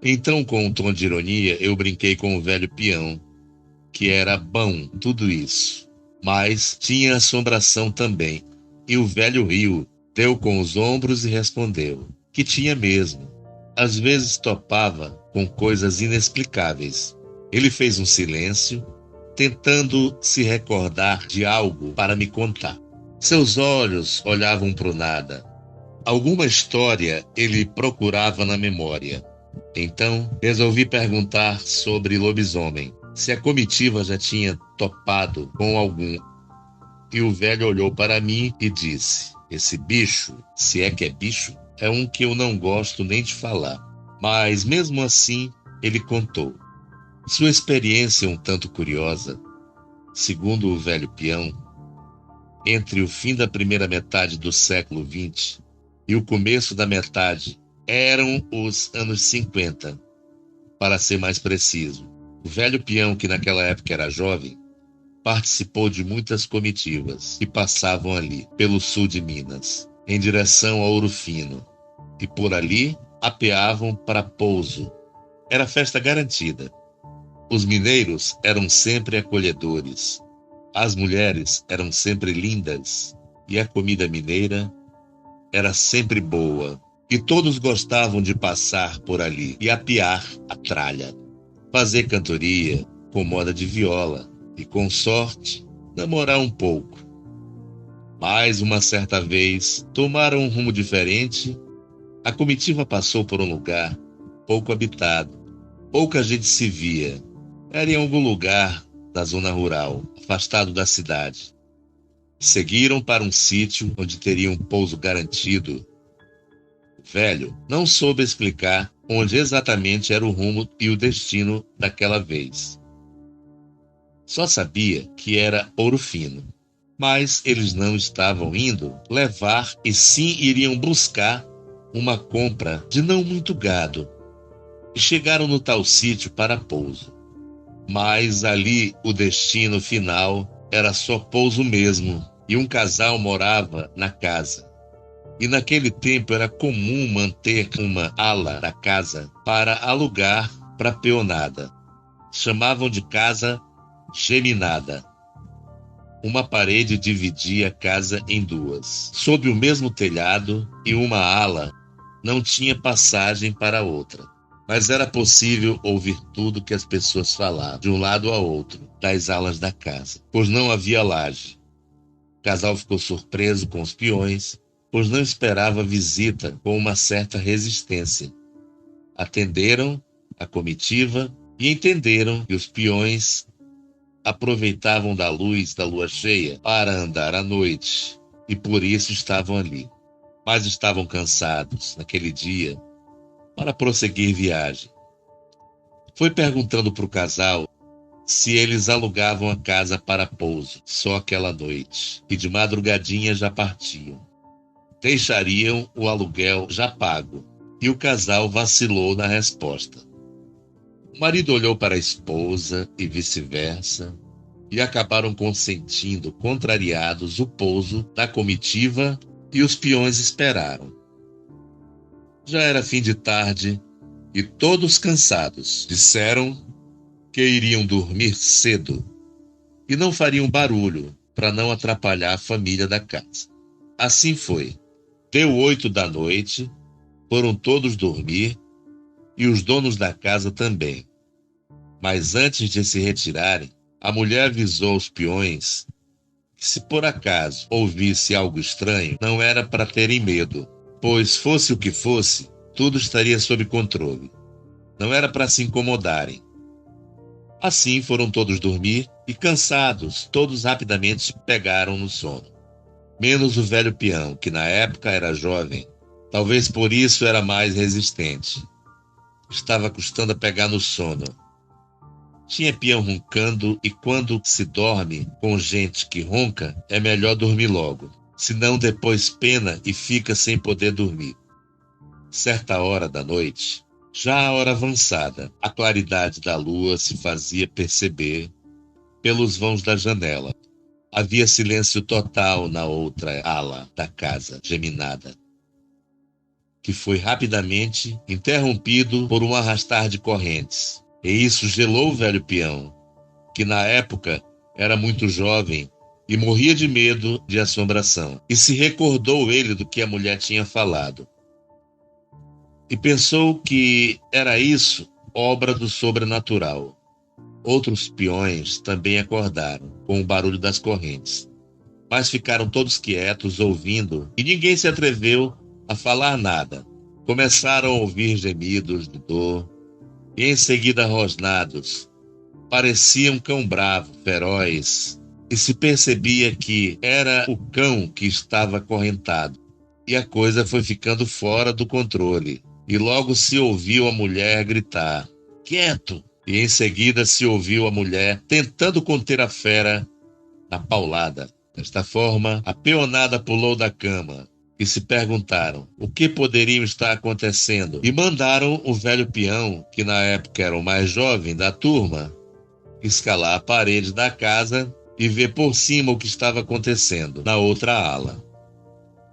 Então, com um tom de ironia, eu brinquei com o velho peão, que era bom tudo isso, mas tinha assombração também. E o velho riu, deu com os ombros e respondeu que tinha mesmo. Às vezes topava com coisas inexplicáveis. Ele fez um silêncio, tentando se recordar de algo para me contar. Seus olhos olhavam para o nada. Alguma história ele procurava na memória. Então, resolvi perguntar sobre lobisomem, se a comitiva já tinha topado com algum. E o velho olhou para mim e disse: esse bicho, se é que é bicho, é um que eu não gosto nem de falar. Mas, mesmo assim, ele contou. Sua experiência um tanto curiosa, segundo o velho peão, entre o fim da primeira metade do século XX e o começo da metade, eram os anos 50, para ser mais preciso. O velho peão, que naquela época era jovem, participou de muitas comitivas que passavam ali, pelo sul de Minas, em direção a Ouro Fino, e por ali apeavam para Pouso. Era festa garantida. Os mineiros eram sempre acolhedores, as mulheres eram sempre lindas, e a comida mineira era sempre boa. E todos gostavam de passar por ali e apiar a tralha, fazer cantoria com moda de viola e, com sorte, namorar um pouco. Mas, uma certa vez, tomaram um rumo diferente. A comitiva passou por um lugar pouco habitado. Pouca gente se via. Era em algum lugar da zona rural, afastado da cidade. Seguiram para um sítio onde teriam um pouso garantido. O velho não soube explicar onde exatamente era o rumo e o destino daquela vez. Só sabia que era Ouro Fino. Mas eles não estavam indo levar, e sim iriam buscar uma compra de não muito gado. E chegaram no tal sítio para pouso. Mas ali o destino final era só pouso mesmo, e um casal morava na casa. E naquele tempo era comum manter uma ala da casa para alugar para peonada. Chamavam de casa geminada. Uma parede dividia a casa em duas, sob o mesmo telhado, e uma ala não tinha passagem para a outra. Mas era possível ouvir tudo que as pessoas falavam, de um lado a outro, das alas da casa, pois não havia laje. O casal ficou surpreso com os peões, pois não esperava a visita com uma certa resistência. Atenderam a comitiva e entenderam que os peões aproveitavam da luz da lua cheia para andar à noite, e por isso estavam ali. Mas estavam cansados naquele dia para prosseguir viagem. Foi perguntando para o casal se eles alugavam a casa para pouso só aquela noite, e de madrugadinha já partiam. Deixariam o aluguel já pago, e o casal vacilou na resposta. O marido olhou para a esposa e vice-versa, e acabaram consentindo, contrariados, o pouso da comitiva, e os peões esperaram. Já era fim de tarde, e todos cansados disseram que iriam dormir cedo e não fariam barulho para não atrapalhar a família da casa. Assim foi. Deu 8 da noite, foram todos dormir, e os donos da casa também. Mas antes de se retirarem, a mulher avisou os peões que, se por acaso ouvisse algo estranho, não era para terem medo, pois, fosse o que fosse, tudo estaria sob controle. Não era para se incomodarem. Assim foram todos dormir, e, cansados, todos rapidamente pegaram no sono. Menos o velho peão, que na época era jovem. Talvez por isso era mais resistente. Estava custando a pegar no sono. Tinha peão roncando, e quando se dorme com gente que ronca, é melhor dormir logo. senão depois pena e fica sem poder dormir. Certa hora da noite, já a hora avançada, a claridade da lua se fazia perceber pelos vãos da janela. Havia silêncio total na outra ala da casa geminada, que foi rapidamente interrompido por um arrastar de correntes. E isso gelou o velho peão, que na época era muito jovem e morria de medo de assombração. E se recordou ele do que a mulher tinha falado. E pensou que era isso obra do sobrenatural. Outros peões também acordaram com o barulho das correntes, mas ficaram todos quietos ouvindo e ninguém se atreveu a falar nada. Começaram a ouvir gemidos de dor e em seguida rosnados. Parecia um cão bravo, feroz, e se percebia que era o cão que estava acorrentado. E a coisa foi ficando fora do controle. E logo se ouviu a mulher gritar: "Quieto!" E em seguida se ouviu a mulher tentando conter a fera na paulada. Desta forma, a peonada pulou da cama e se perguntaram o que poderia estar acontecendo. E mandaram o velho peão, que na época era o mais jovem da turma, escalar a parede da casa e ver por cima o que estava acontecendo na outra ala.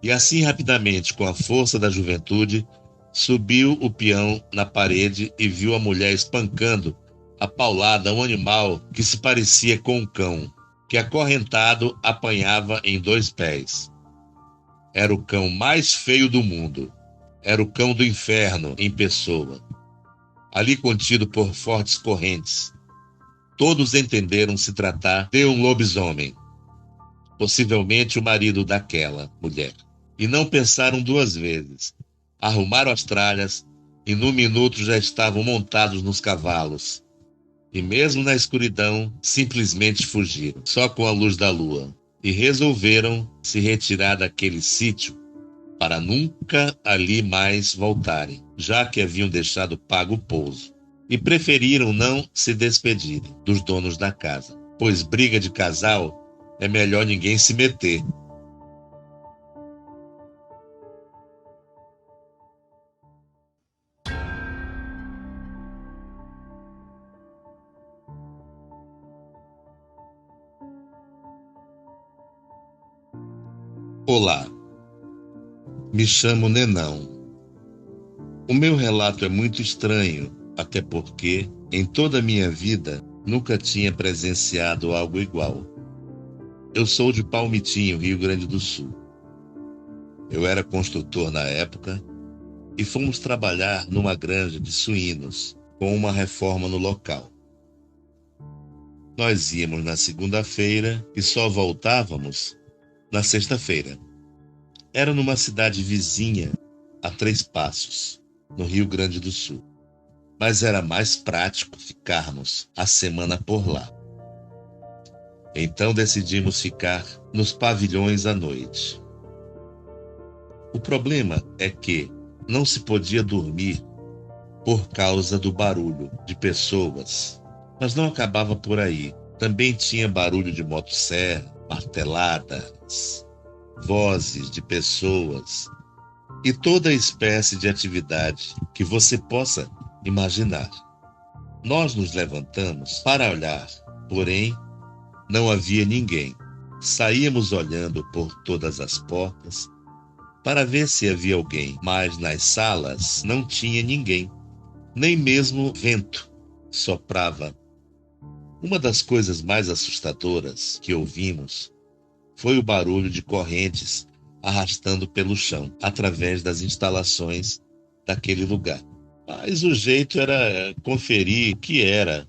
E assim rapidamente, com a força da juventude, subiu o peão na parede e viu a mulher espancando a paulada um animal que se parecia com um cão, que acorrentado apanhava em 2 pés. Era o cão mais feio do mundo. Era o cão do inferno em pessoa, ali contido por fortes correntes. Todos entenderam se tratar de um lobisomem, possivelmente o marido daquela mulher. E não pensaram 2 vezes. Arrumaram as tralhas e num minuto já estavam montados nos cavalos. E mesmo na escuridão, simplesmente fugiram, só com a luz da lua. E resolveram se retirar daquele sítio para nunca ali mais voltarem, já que haviam deixado pago o pouso. E preferiram não se despedirem dos donos da casa, pois briga de casal é melhor ninguém se meter. Olá, me chamo Nenão. O meu relato é muito estranho, até porque, em toda a minha vida, nunca tinha presenciado algo igual. Eu sou de Palmitinho, Rio Grande do Sul. Eu era construtor na época e fomos trabalhar numa granja de suínos com uma reforma no local. Nós íamos na segunda-feira e só voltávamos na sexta-feira. Era numa cidade vizinha, a 3 passos, no Rio Grande do Sul. Mas era mais prático ficarmos a semana por lá. Então decidimos ficar nos pavilhões à noite. O problema é que não se podia dormir por causa do barulho de pessoas. Mas não acabava por aí. Também tinha barulho de motosserra, marteladas, vozes de pessoas e toda espécie de atividade que você possa imaginar. Nós nos levantamos para olhar, porém não havia ninguém. Saíamos olhando por todas as portas para ver se havia alguém, mas nas salas não tinha ninguém, nem mesmo vento soprava. Uma das coisas mais assustadoras que ouvimos foi o barulho de correntes arrastando pelo chão, através das instalações daquele lugar. Mas o jeito era conferir o que era,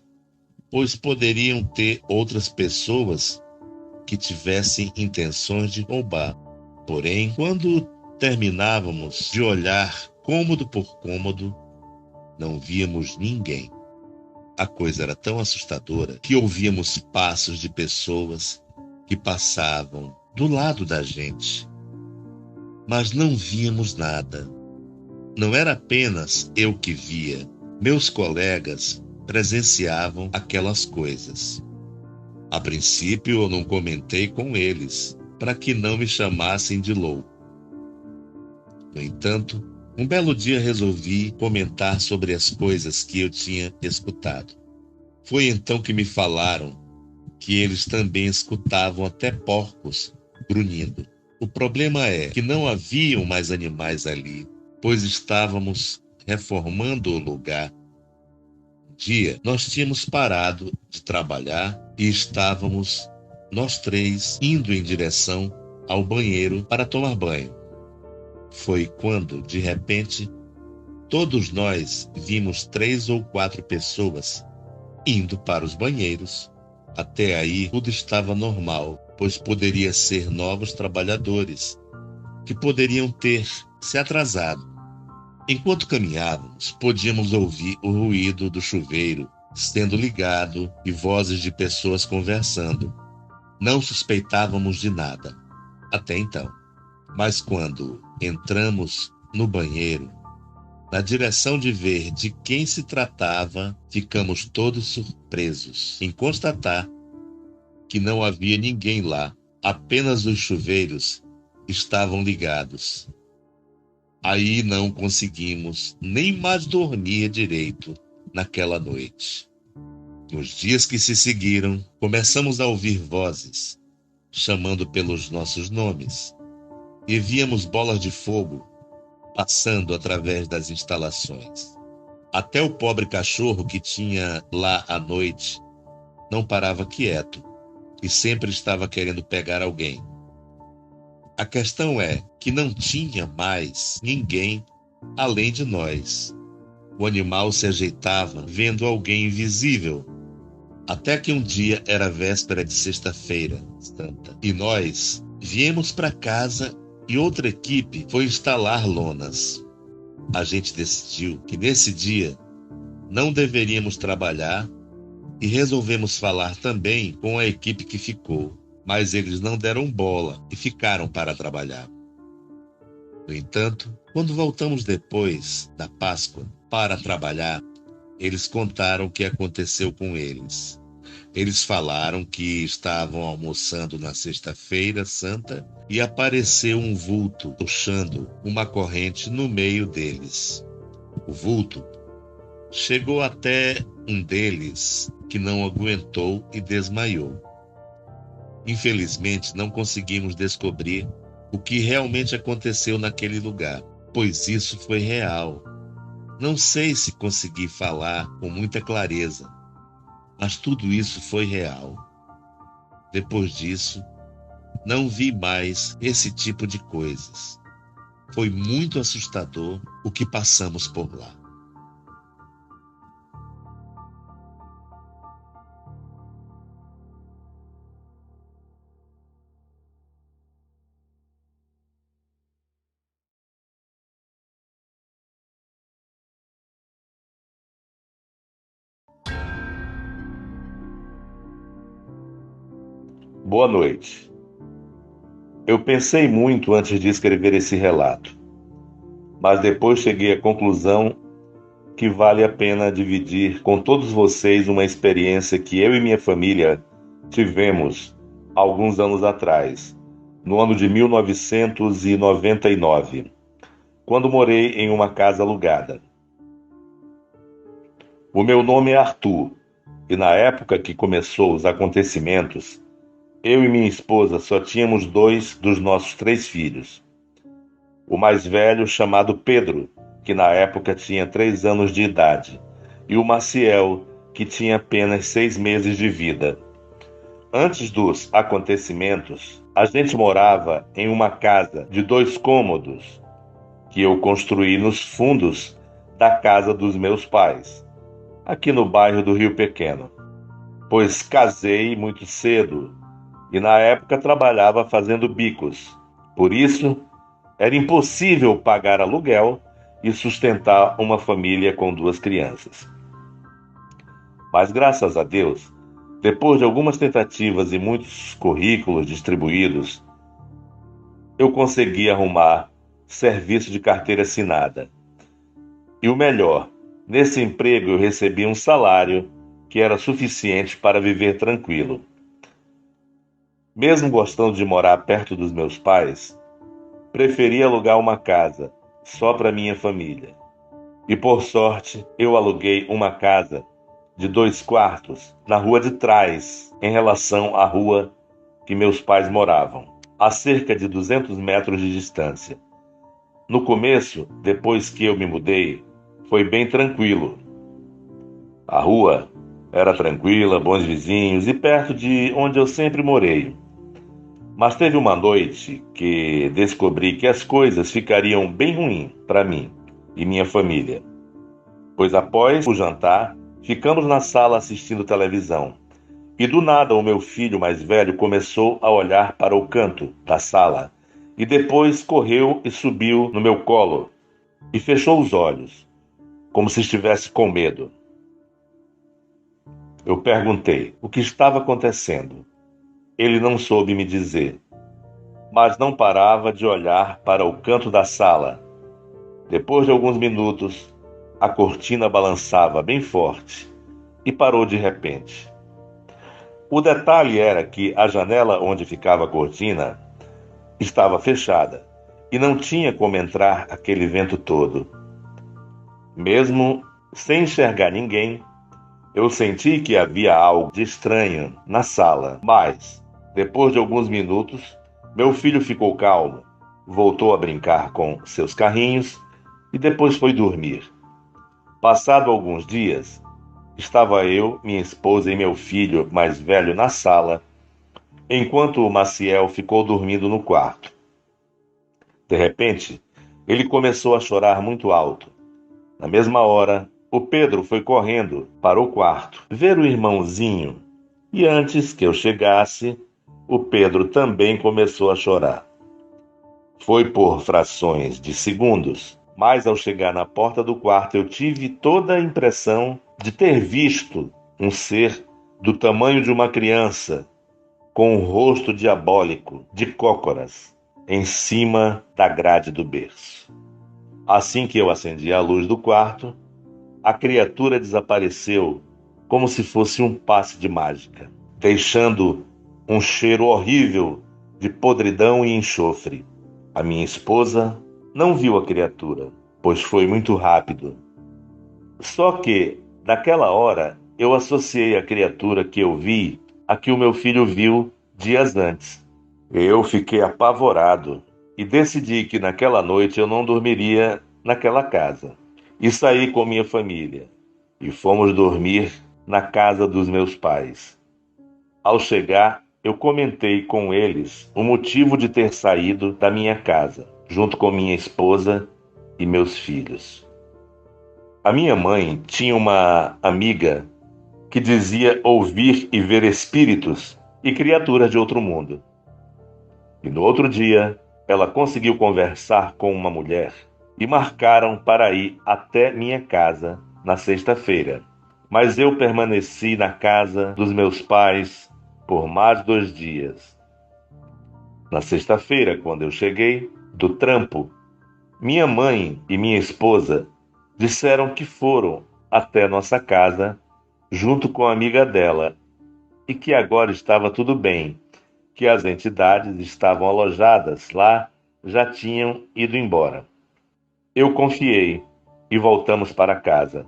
pois poderiam ter outras pessoas que tivessem intenções de roubar. Porém, quando terminávamos de olhar cômodo por cômodo, não víamos ninguém. A coisa era tão assustadora que ouvíamos passos de pessoas que passavam do lado da gente, mas não víamos nada. Não era apenas eu que via, meus colegas presenciavam aquelas coisas. A princípio eu não comentei com eles, para que não me chamassem de louco. No entanto, um belo dia resolvi comentar sobre as coisas que eu tinha escutado. Foi então que me falaram que eles também escutavam até porcos grunhindo. O problema é que não haviam mais animais ali, pois estávamos reformando o lugar. Um dia, nós tínhamos parado de trabalhar e estávamos, nós três, indo em direção ao banheiro para tomar banho. Foi quando, de repente, todos nós vimos 3 ou 4 pessoas indo para os banheiros. Até aí, tudo estava normal, pois poderia ser novos trabalhadores que poderiam ter se atrasado. Enquanto caminhávamos, podíamos ouvir o ruído do chuveiro sendo ligado e vozes de pessoas conversando. Não suspeitávamos de nada, até então. Mas quando entramos no banheiro, na direção de ver de quem se tratava, ficamos todos surpresos em constatar que não havia ninguém lá, apenas os chuveiros estavam ligados. Aí não conseguimos nem mais dormir direito naquela noite. Nos dias que se seguiram, começamos a ouvir vozes chamando pelos nossos nomes e víamos bolas de fogo passando através das instalações. Até o pobre cachorro que tinha lá à noite não parava quieto e sempre estava querendo pegar alguém. A questão é que não tinha mais ninguém além de nós. O animal se ajeitava vendo alguém invisível. Até que um dia era véspera de sexta-feira santa e nós viemos para casa e outra equipe foi instalar lonas. A gente decidiu que nesse dia não deveríamos trabalhar e resolvemos falar também com a equipe que ficou, mas eles não deram bola e ficaram para trabalhar. No entanto, quando voltamos depois da Páscoa para trabalhar, eles contaram o que aconteceu com eles. Eles falaram que estavam almoçando na sexta-feira santa e apareceu um vulto puxando uma corrente no meio deles. O vulto chegou até um deles que não aguentou e desmaiou. Infelizmente, não conseguimos descobrir o que realmente aconteceu naquele lugar, pois isso foi real. Não sei se consegui falar com muita clareza, mas tudo isso foi real. Depois disso, não vi mais esse tipo de coisas. Foi muito assustador o que passamos por lá. Boa noite. Eu pensei muito antes de escrever esse relato, mas depois cheguei à conclusão que vale a pena dividir com todos vocês uma experiência que eu e minha família tivemos alguns anos atrás, no ano de 1999, quando morei em uma casa alugada. O meu nome é Arthur, e na época que começou os acontecimentos, eu e minha esposa só tínhamos 2 dos nossos 3 filhos. O mais velho, chamado Pedro, que na época tinha 3 anos de idade, e o Maciel, que tinha apenas 6 meses de vida. Antes dos acontecimentos, a gente morava em uma casa de 2 cômodos, que eu construí nos fundos da casa dos meus pais, aqui no bairro do Rio Pequeno, pois casei muito cedo e na época trabalhava fazendo bicos. Por isso, era impossível pagar aluguel e sustentar uma família com 2 crianças. Mas graças a Deus, depois de algumas tentativas e muitos currículos distribuídos, eu consegui arrumar serviço de carteira assinada. E o melhor, nesse emprego eu recebi um salário que era suficiente para viver tranquilo. Mesmo gostando de morar perto dos meus pais, preferi alugar uma casa só para minha família. E por sorte, eu aluguei uma casa de 2 quartos na rua de trás, em relação à rua que meus pais moravam, a cerca de 200 metros de distância. No começo, depois que eu me mudei, foi bem tranquilo. A rua era tranquila, bons vizinhos e perto de onde eu sempre morei. Mas teve uma noite que descobri que as coisas ficariam bem ruins para mim e minha família. Pois após o jantar, ficamos na sala assistindo televisão. E do nada o meu filho mais velho começou a olhar para o canto da sala. E depois correu e subiu no meu colo e fechou os olhos, como se estivesse com medo. Eu perguntei o que estava acontecendo. Ele não soube me dizer, mas não parava de olhar para o canto da sala. Depois de alguns minutos, a cortina balançava bem forte e parou de repente. O detalhe era que a janela onde ficava a cortina estava fechada e não tinha como entrar aquele vento todo. Mesmo sem enxergar ninguém, eu senti que havia algo de estranho na sala, mas, depois de alguns minutos, meu filho ficou calmo, voltou a brincar com seus carrinhos e depois foi dormir. Passado alguns dias, estava eu, minha esposa e meu filho mais velho na sala, enquanto o Maciel ficou dormindo no quarto. De repente, ele começou a chorar muito alto. Na mesma hora, o Pedro foi correndo para o quarto ver o irmãozinho e antes que eu chegasse, o Pedro também começou a chorar. Foi por frações de segundos, mas ao chegar na porta do quarto eu tive toda a impressão de ter visto um ser do tamanho de uma criança, com um rosto diabólico, de cócoras, em cima da grade do berço. Assim que eu acendi a luz do quarto, a criatura desapareceu como se fosse um passe de mágica, deixando um cheiro horrível de podridão e enxofre. A minha esposa não viu a criatura, pois foi muito rápido. Só que, naquela hora, eu associei a criatura que eu vi a que o meu filho viu dias antes. Eu fiquei apavorado e decidi que naquela noite eu não dormiria naquela casa. E saí com minha família e fomos dormir na casa dos meus pais. Ao chegar, eu comentei com eles o motivo de ter saído da minha casa, junto com minha esposa e meus filhos. A minha mãe tinha uma amiga que dizia ouvir e ver espíritos e criaturas de outro mundo. E no outro dia, ela conseguiu conversar com uma mulher e marcaram para ir até minha casa na sexta-feira. Mas eu permaneci na casa dos meus pais por mais 2 dias. Na sexta-feira, quando eu cheguei do trampo, minha mãe e minha esposa disseram que foram até nossa casa junto com a amiga dela e que agora estava tudo bem, que as entidades estavam alojadas lá já tinham ido embora. Eu confiei e voltamos para casa.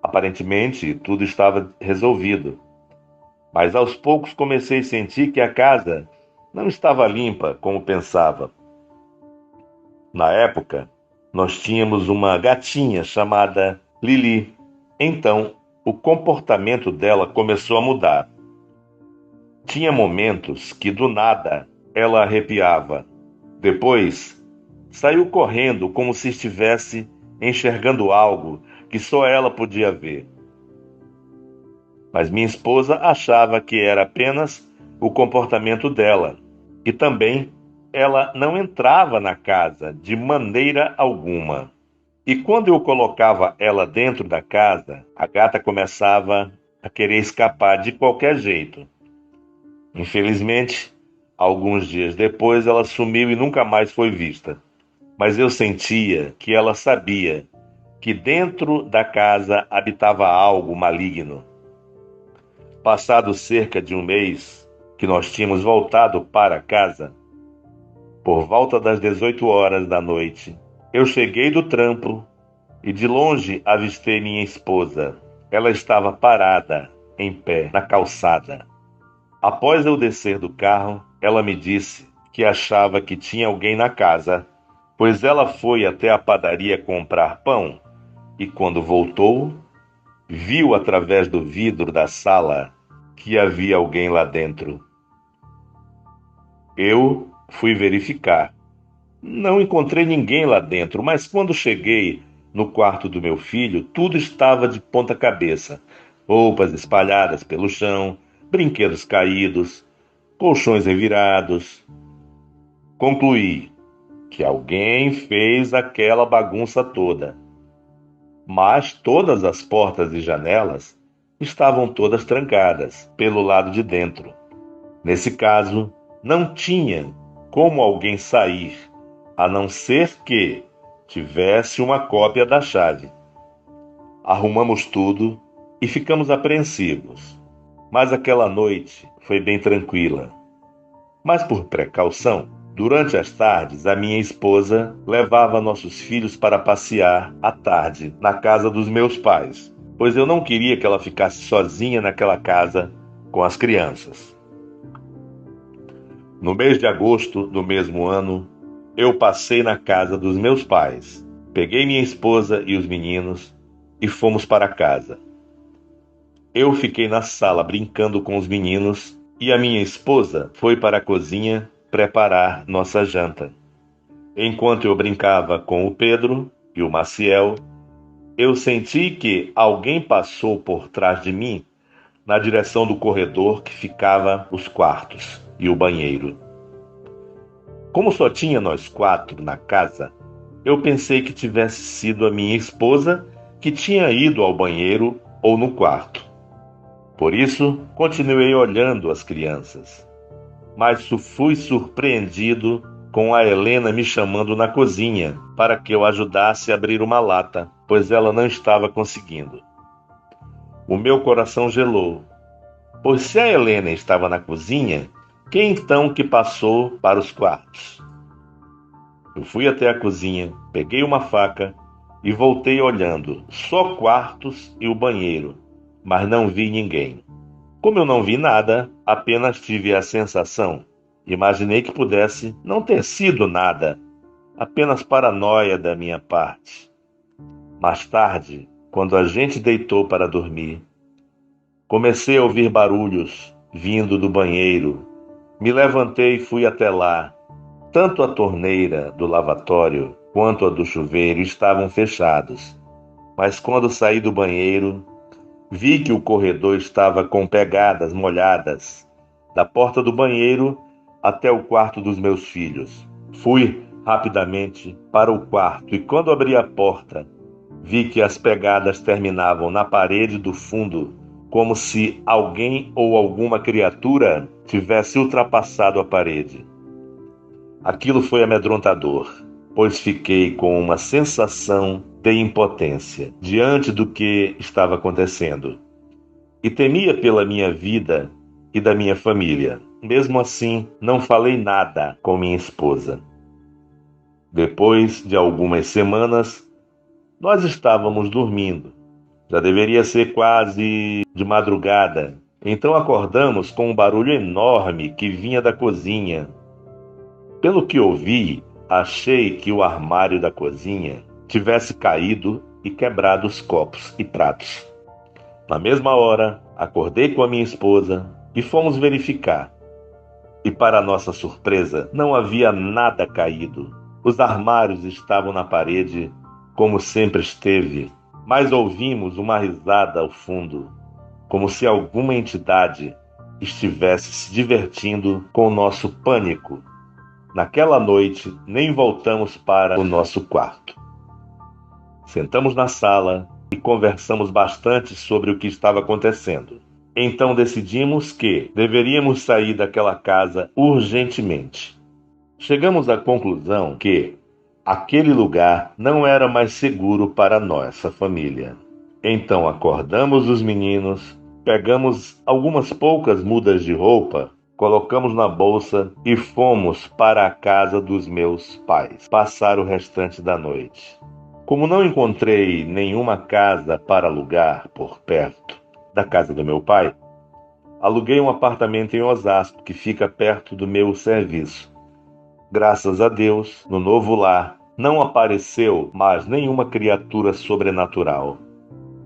Aparentemente, tudo estava resolvido. Mas aos poucos comecei a sentir que a casa não estava limpa como pensava. Na época, nós tínhamos uma gatinha chamada Lili. Então, o comportamento dela começou a mudar. Tinha momentos que, do nada, ela arrepiava. Depois, saiu correndo como se estivesse enxergando algo que só ela podia ver. Mas minha esposa achava que era apenas o comportamento dela. E também ela não entrava na casa de maneira alguma. E quando eu colocava ela dentro da casa, a gata começava a querer escapar de qualquer jeito. Infelizmente, alguns dias depois ela sumiu e nunca mais foi vista. Mas eu sentia que ela sabia que dentro da casa habitava algo maligno. Passado cerca de 1 mês que nós tínhamos voltado para casa, por volta das 18 horas da noite, eu cheguei do trampo e de longe avistei minha esposa. Ela estava parada, em pé, na calçada. Após eu descer do carro, ela me disse que achava que tinha alguém na casa, pois ela foi até a padaria comprar pão e, quando voltou, viu através do vidro da sala que havia alguém lá dentro. Eu fui verificar. Não encontrei ninguém lá dentro, mas quando cheguei no quarto do meu filho, tudo estava de ponta cabeça. Roupas espalhadas pelo chão, brinquedos caídos, colchões revirados. Concluí que alguém fez aquela bagunça toda. Mas todas as portas e janelas estavam todas trancadas pelo lado de dentro. Nesse caso, não tinha como alguém sair, a não ser que tivesse uma cópia da chave. Arrumamos tudo e ficamos apreensivos. Mas aquela noite foi bem tranquila. Mas por precaução, durante as tardes, a minha esposa levava nossos filhos para passear à tarde na casa dos meus pais, pois eu não queria que ela ficasse sozinha naquela casa com as crianças. No mês de agosto do mesmo ano, eu passei na casa dos meus pais. Peguei minha esposa e os meninos e fomos para casa. Eu fiquei na sala brincando com os meninos e a minha esposa foi para a cozinha preparar nossa janta. Enquanto eu brincava com o Pedro e o Maciel, eu senti que alguém passou por trás de mim na direção do corredor que ficava os quartos e o banheiro. Como só tinha nós 4 na casa, eu pensei que tivesse sido a minha esposa que tinha ido ao banheiro ou no quarto. Por isso, continuei olhando as crianças. Mas fui surpreendido com a Helena me chamando na cozinha para que eu ajudasse a abrir uma lata, pois ela não estava conseguindo. O meu coração gelou, pois se a Helena estava na cozinha, quem então que passou para os quartos? Eu fui até a cozinha, peguei uma faca e voltei olhando só quartos e o banheiro, mas não vi ninguém. Como eu não vi nada, apenas tive a sensação. Imaginei que pudesse não ter sido nada, apenas paranoia da minha parte. Mais tarde, quando a gente deitou para dormir, comecei a ouvir barulhos vindo do banheiro. Me levantei e fui até lá. Tanto a torneira do lavatório quanto a do chuveiro estavam fechados. Mas quando saí do banheiro, vi que o corredor estava com pegadas molhadas, da porta do banheiro até o quarto dos meus filhos. Fui rapidamente para o quarto e quando abri a porta, vi que as pegadas terminavam na parede do fundo, como se alguém ou alguma criatura tivesse ultrapassado a parede. Aquilo foi amedrontador, pois fiquei com uma sensação de impotência diante do que estava acontecendo. E temia pela minha vida e da minha família. Mesmo assim, não falei nada com minha esposa. Depois de algumas semanas, nós estávamos dormindo. Já deveria ser quase de madrugada. Então acordamos com um barulho enorme que vinha da cozinha. Pelo que ouvi, achei que o armário da cozinha tivesse caído e quebrado os copos e pratos. Na mesma hora, acordei com a minha esposa e fomos verificar. E para nossa surpresa, não havia nada caído. Os armários estavam na parede, como sempre esteve. Mas ouvimos uma risada ao fundo, como se alguma entidade estivesse se divertindo com o nosso pânico. Naquela noite, nem voltamos para o nosso quarto. Sentamos na sala e conversamos bastante sobre o que estava acontecendo. Então decidimos que deveríamos sair daquela casa urgentemente. Chegamos à conclusão que aquele lugar não era mais seguro para nossa família. Então acordamos os meninos, pegamos algumas poucas mudas de roupa, colocamos na bolsa e fomos para a casa dos meus pais passar o restante da noite. Como não encontrei nenhuma casa para alugar por perto da casa do meu pai, aluguei um apartamento em Osasco, que fica perto do meu serviço. Graças a Deus, no novo lar, não apareceu mais nenhuma criatura sobrenatural.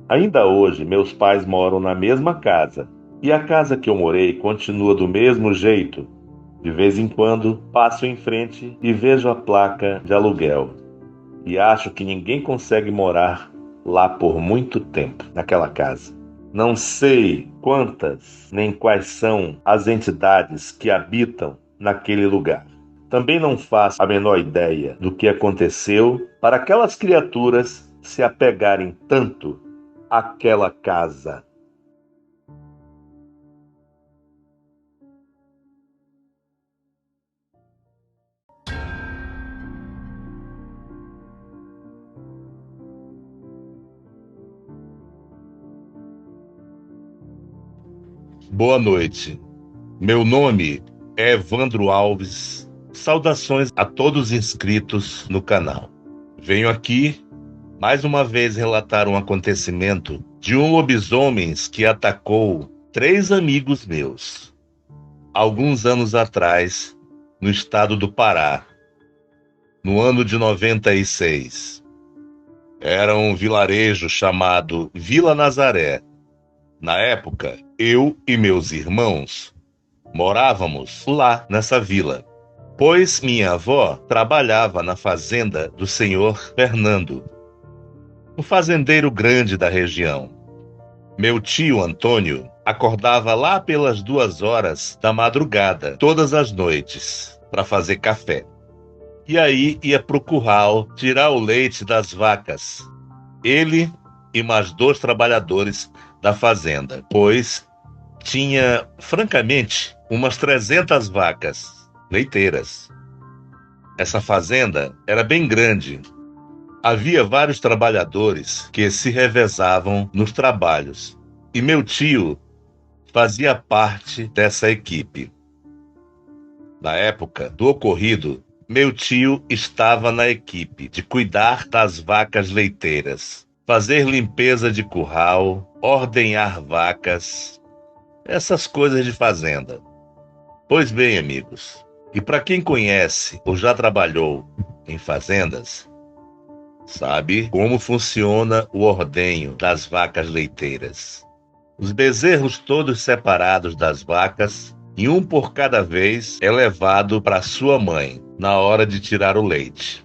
Ainda hoje, meus pais moram na mesma casa, e a casa que eu morei continua do mesmo jeito. De vez em quando, passo em frente e vejo a placa de aluguel. E acho que ninguém consegue morar lá por muito tempo, naquela casa. Não sei quantas nem quais são as entidades que habitam naquele lugar. Também não faço a menor ideia do que aconteceu para aquelas criaturas se apegarem tanto àquela casa. Boa noite. Meu nome é Evandro Alves. Saudações a todos os inscritos no canal. Venho aqui, mais uma vez, relatar um acontecimento de um lobisomem que atacou 3 amigos meus, alguns anos atrás, no estado do Pará, no ano de 96. Era um vilarejo chamado Vila Nazaré. Na época, eu e meus irmãos morávamos lá nessa vila, pois minha avó trabalhava na fazenda do senhor Fernando, um fazendeiro grande da região. Meu tio Antônio acordava lá pelas 2 horas da madrugada, todas as noites, para fazer café. E aí ia pro curral tirar o leite das vacas. Ele e mais 2 trabalhadores da fazenda, pois tinha, francamente, umas 300 vacas leiteiras. Essa fazenda era bem grande. Havia vários trabalhadores que se revezavam nos trabalhos, e meu tio fazia parte dessa equipe. Na época do ocorrido, meu tio estava na equipe de cuidar das vacas leiteiras, fazer limpeza de curral, ordenhar vacas, essas coisas de fazenda. Pois bem, amigos, e para quem conhece ou já trabalhou em fazendas, sabe como funciona o ordenho das vacas leiteiras. Os bezerros todos separados das vacas, e um por cada vez é levado para sua mãe na hora de tirar o leite.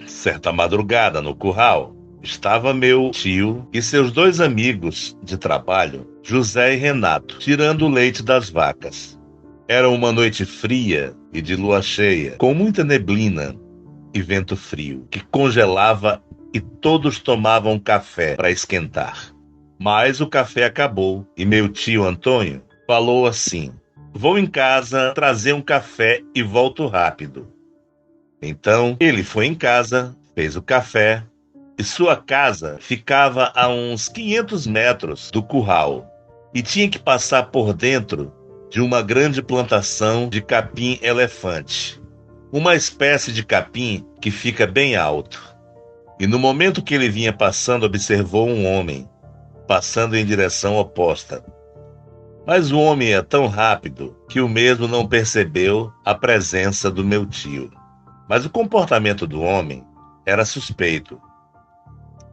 Certa madrugada no curral, estava meu tio e seus 2 amigos de trabalho, José e Renato, tirando o leite das vacas. Era uma noite fria e de lua cheia, com muita neblina e vento frio, que congelava, e todos tomavam café para esquentar. Mas o café acabou e meu tio Antônio falou assim: "Vou em casa trazer um café e volto rápido." Então ele foi em casa, fez o café, e sua casa ficava a uns 500 metros do curral e tinha que passar por dentro de uma grande plantação de capim-elefante, uma espécie de capim que fica bem alto. E no momento que ele vinha passando, observou um homem passando em direção oposta. Mas o homem é tão rápido que o mesmo não percebeu a presença do meu tio. Mas o comportamento do homem era suspeito,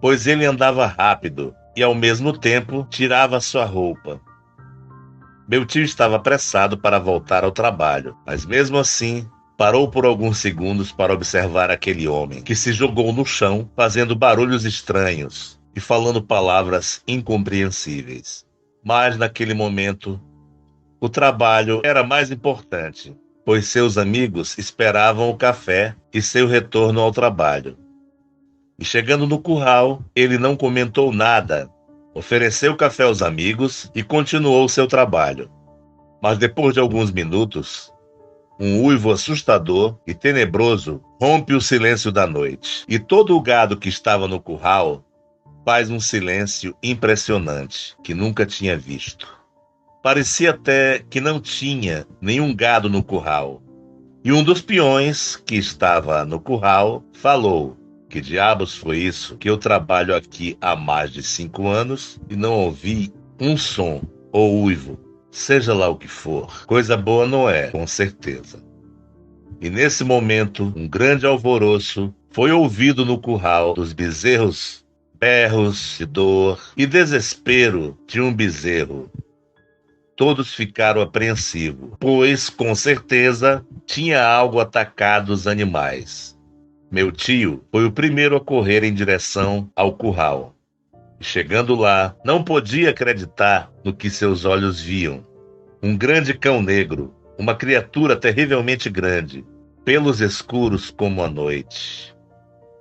pois ele andava rápido e ao mesmo tempo tirava sua roupa. Meu tio estava apressado para voltar ao trabalho, mas mesmo assim parou por alguns segundos para observar aquele homem, que se jogou no chão, fazendo barulhos estranhos e falando palavras incompreensíveis. Mas naquele momento, o trabalho era mais importante, pois seus amigos esperavam o café e seu retorno ao trabalho. E chegando no curral, ele não comentou nada, ofereceu café aos amigos e continuou seu trabalho. Mas depois de alguns minutos, um uivo assustador e tenebroso rompe o silêncio da noite, e todo o gado que estava no curral faz um silêncio impressionante que nunca tinha visto. Parecia até que não tinha nenhum gado no curral. E um dos peões que estava no curral falou: que diabos foi isso? Que eu trabalho aqui há mais de 5 anos e não ouvi um som ou uivo, seja lá o que for. Coisa boa não é, com certeza. E nesse momento, um grande alvoroço foi ouvido no curral dos bezerros, berros de dor e desespero de um bezerro. Todos ficaram apreensivos, pois, com certeza, tinha algo atacado os animais. Meu tio foi o primeiro a correr em direção ao curral. E chegando lá, não podia acreditar no que seus olhos viam. Um grande cão negro, uma criatura terrivelmente grande, pelos escuros como a noite,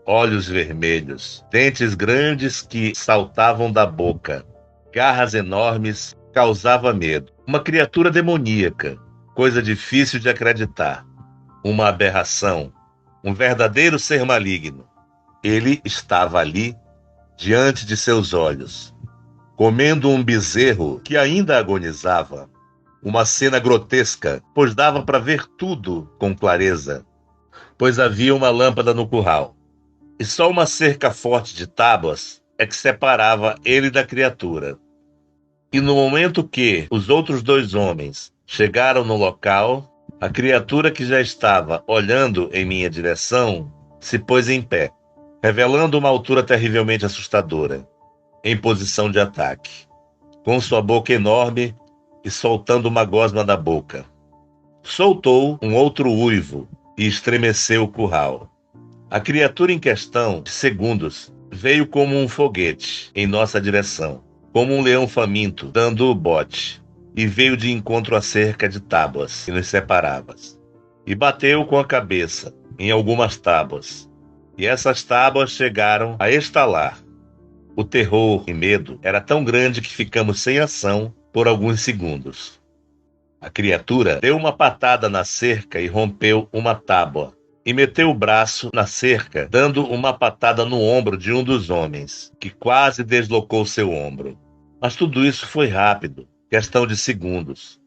olhos vermelhos, dentes grandes que saltavam da boca, garras enormes, causava medo. Uma criatura demoníaca, coisa difícil de acreditar. Uma aberração, um verdadeiro ser maligno. Ele estava ali, diante de seus olhos, comendo um bezerro que ainda agonizava. Uma cena grotesca, pois dava para ver tudo com clareza, pois havia uma lâmpada no curral, e só uma cerca forte de tábuas é que separava ele da criatura. E no momento que os outros 2 homens chegaram no local, a criatura que já estava olhando em minha direção se pôs em pé, revelando uma altura terrivelmente assustadora, em posição de ataque, com sua boca enorme e soltando uma gosma da boca. Soltou um outro uivo e estremeceu o curral. A criatura em questão de segundos veio como um foguete em nossa direção, como um leão faminto dando o bote, e veio de encontro à cerca de tábuas que nos separava. E bateu com a cabeça em algumas tábuas, e essas tábuas chegaram a estalar. O terror e medo era tão grande que ficamos sem ação por alguns segundos. A criatura deu uma patada na cerca e rompeu uma tábua, e meteu o braço na cerca, dando uma patada no ombro de um dos homens, que quase deslocou seu ombro. Mas tudo isso foi rápido, questão de segundos,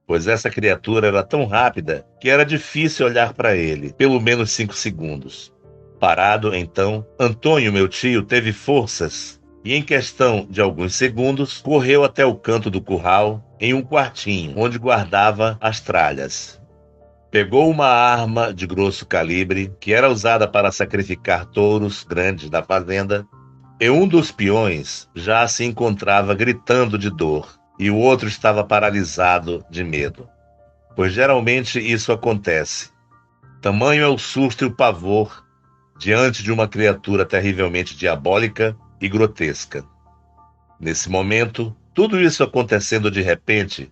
pois essa criatura era tão rápida que era difícil olhar para ele, pelo menos 5 segundos. Parado, então, Antônio, meu tio, teve forças e, em questão de alguns segundos, correu até o canto do curral, em um quartinho, onde guardava as tralhas. Pegou uma arma de grosso calibre, que era usada para sacrificar touros grandes da fazenda, e um dos peões já se encontrava gritando de dor, e o outro estava paralisado de medo. Pois geralmente isso acontece. Tamanho é o susto e o pavor diante de uma criatura terrivelmente diabólica e grotesca. Nesse momento, tudo isso acontecendo de repente,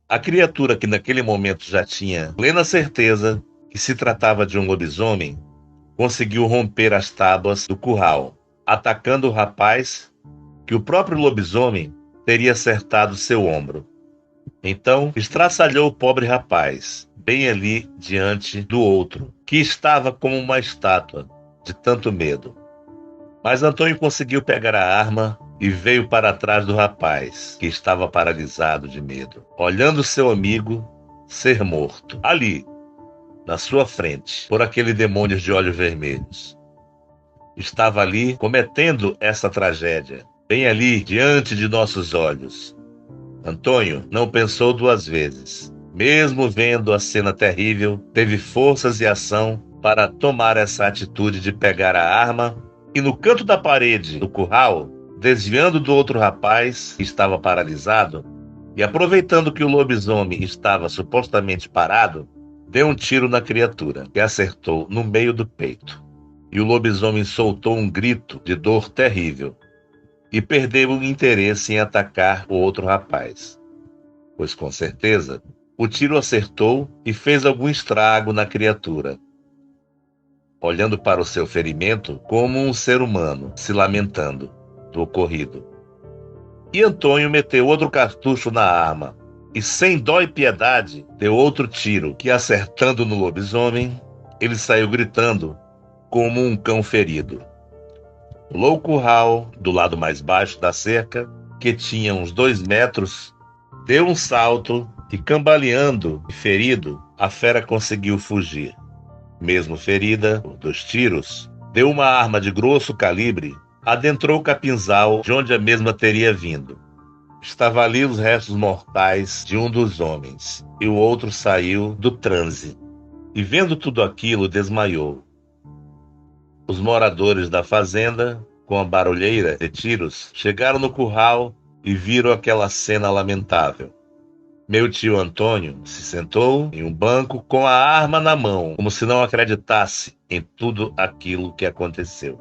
a criatura que naquele momento já tinha plena certeza que se tratava de um lobisomem, conseguiu romper as tábuas do curral, atacando o rapaz, que o próprio lobisomem teria acertado seu ombro. Então, estraçalhou o pobre rapaz, bem ali diante do outro, que estava como uma estátua, de tanto medo. Mas Antônio conseguiu pegar a arma e veio para trás do rapaz, que estava paralisado de medo, olhando seu amigo ser morto, ali, na sua frente, por aquele demônio de olhos vermelhos. Estava ali cometendo essa tragédia, bem ali, diante de nossos olhos. Antônio não pensou 2 vezes. Mesmo vendo a cena terrível, teve forças e ação para tomar essa atitude de pegar a arma e, no canto da parede do curral, desviando do outro rapaz que estava paralisado e aproveitando que o lobisomem estava supostamente parado, deu um tiro na criatura, que acertou no meio do peito. E o lobisomem soltou um grito de dor terrível e perdeu o interesse em atacar o outro rapaz, pois com certeza o tiro acertou e fez algum estrago na criatura, olhando para o seu ferimento como um ser humano, se lamentando do ocorrido. E Antônio meteu outro cartucho na arma e, sem dó e piedade, deu outro tiro que, acertando no lobisomem, ele saiu gritando como um cão ferido. Pulou o curral do lado mais baixo da cerca, que tinha uns 2 metros, Deu um salto e, cambaleando e ferido, a fera conseguiu fugir. Mesmo ferida por 2 tiros, deu uma arma de grosso calibre, adentrou o capinzal de onde a mesma teria vindo. Estava ali os restos mortais de um dos homens, e o outro saiu do transe. E vendo tudo aquilo, desmaiou. Os moradores da fazenda, com a barulheira de tiros, chegaram no curral e viram aquela cena lamentável. Meu tio Antônio se sentou em um banco com a arma na mão, como se não acreditasse em tudo aquilo que aconteceu.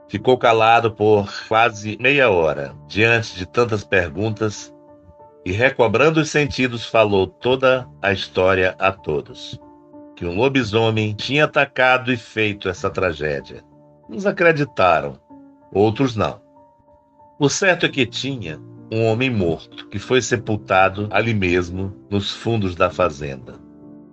Ficou calado por quase meia hora, diante de tantas perguntas, e, recobrando os sentidos, falou toda a história a todos. Que um lobisomem tinha atacado e feito essa tragédia. Uns acreditaram, outros não. O certo é que tinha um homem morto, que foi sepultado ali mesmo, nos fundos da fazenda,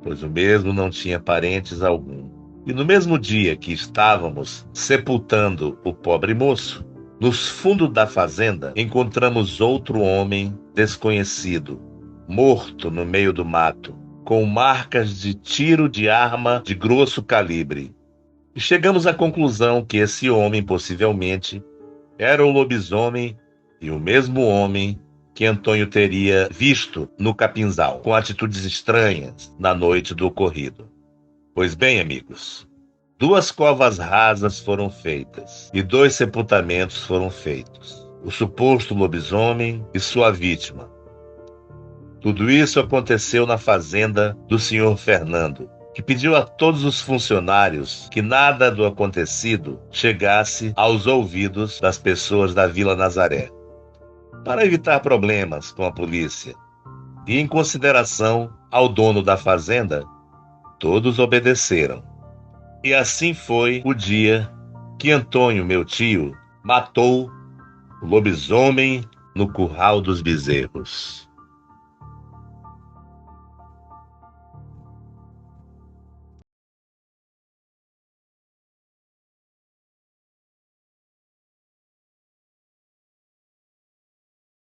pois o mesmo não tinha parentes algum. E no mesmo dia que estávamos sepultando o pobre moço, nos fundos da fazenda encontramos outro homem desconhecido, morto no meio do mato, com marcas de tiro de arma de grosso calibre. E chegamos à conclusão que esse homem possivelmente era o lobisomem e o mesmo homem que Antônio teria visto no capinzal, com atitudes estranhas na noite do ocorrido. Pois bem, amigos, 2 covas rasas foram feitas e 2 sepultamentos foram feitos. O suposto lobisomem e sua vítima. Tudo isso aconteceu na fazenda do senhor Fernando, que pediu a todos os funcionários que nada do acontecido chegasse aos ouvidos das pessoas da Vila Nazaré, para evitar problemas com a polícia. E, em consideração ao dono da fazenda, todos obedeceram. E assim foi o dia que Antônio, meu tio, matou o lobisomem no curral dos bezerros.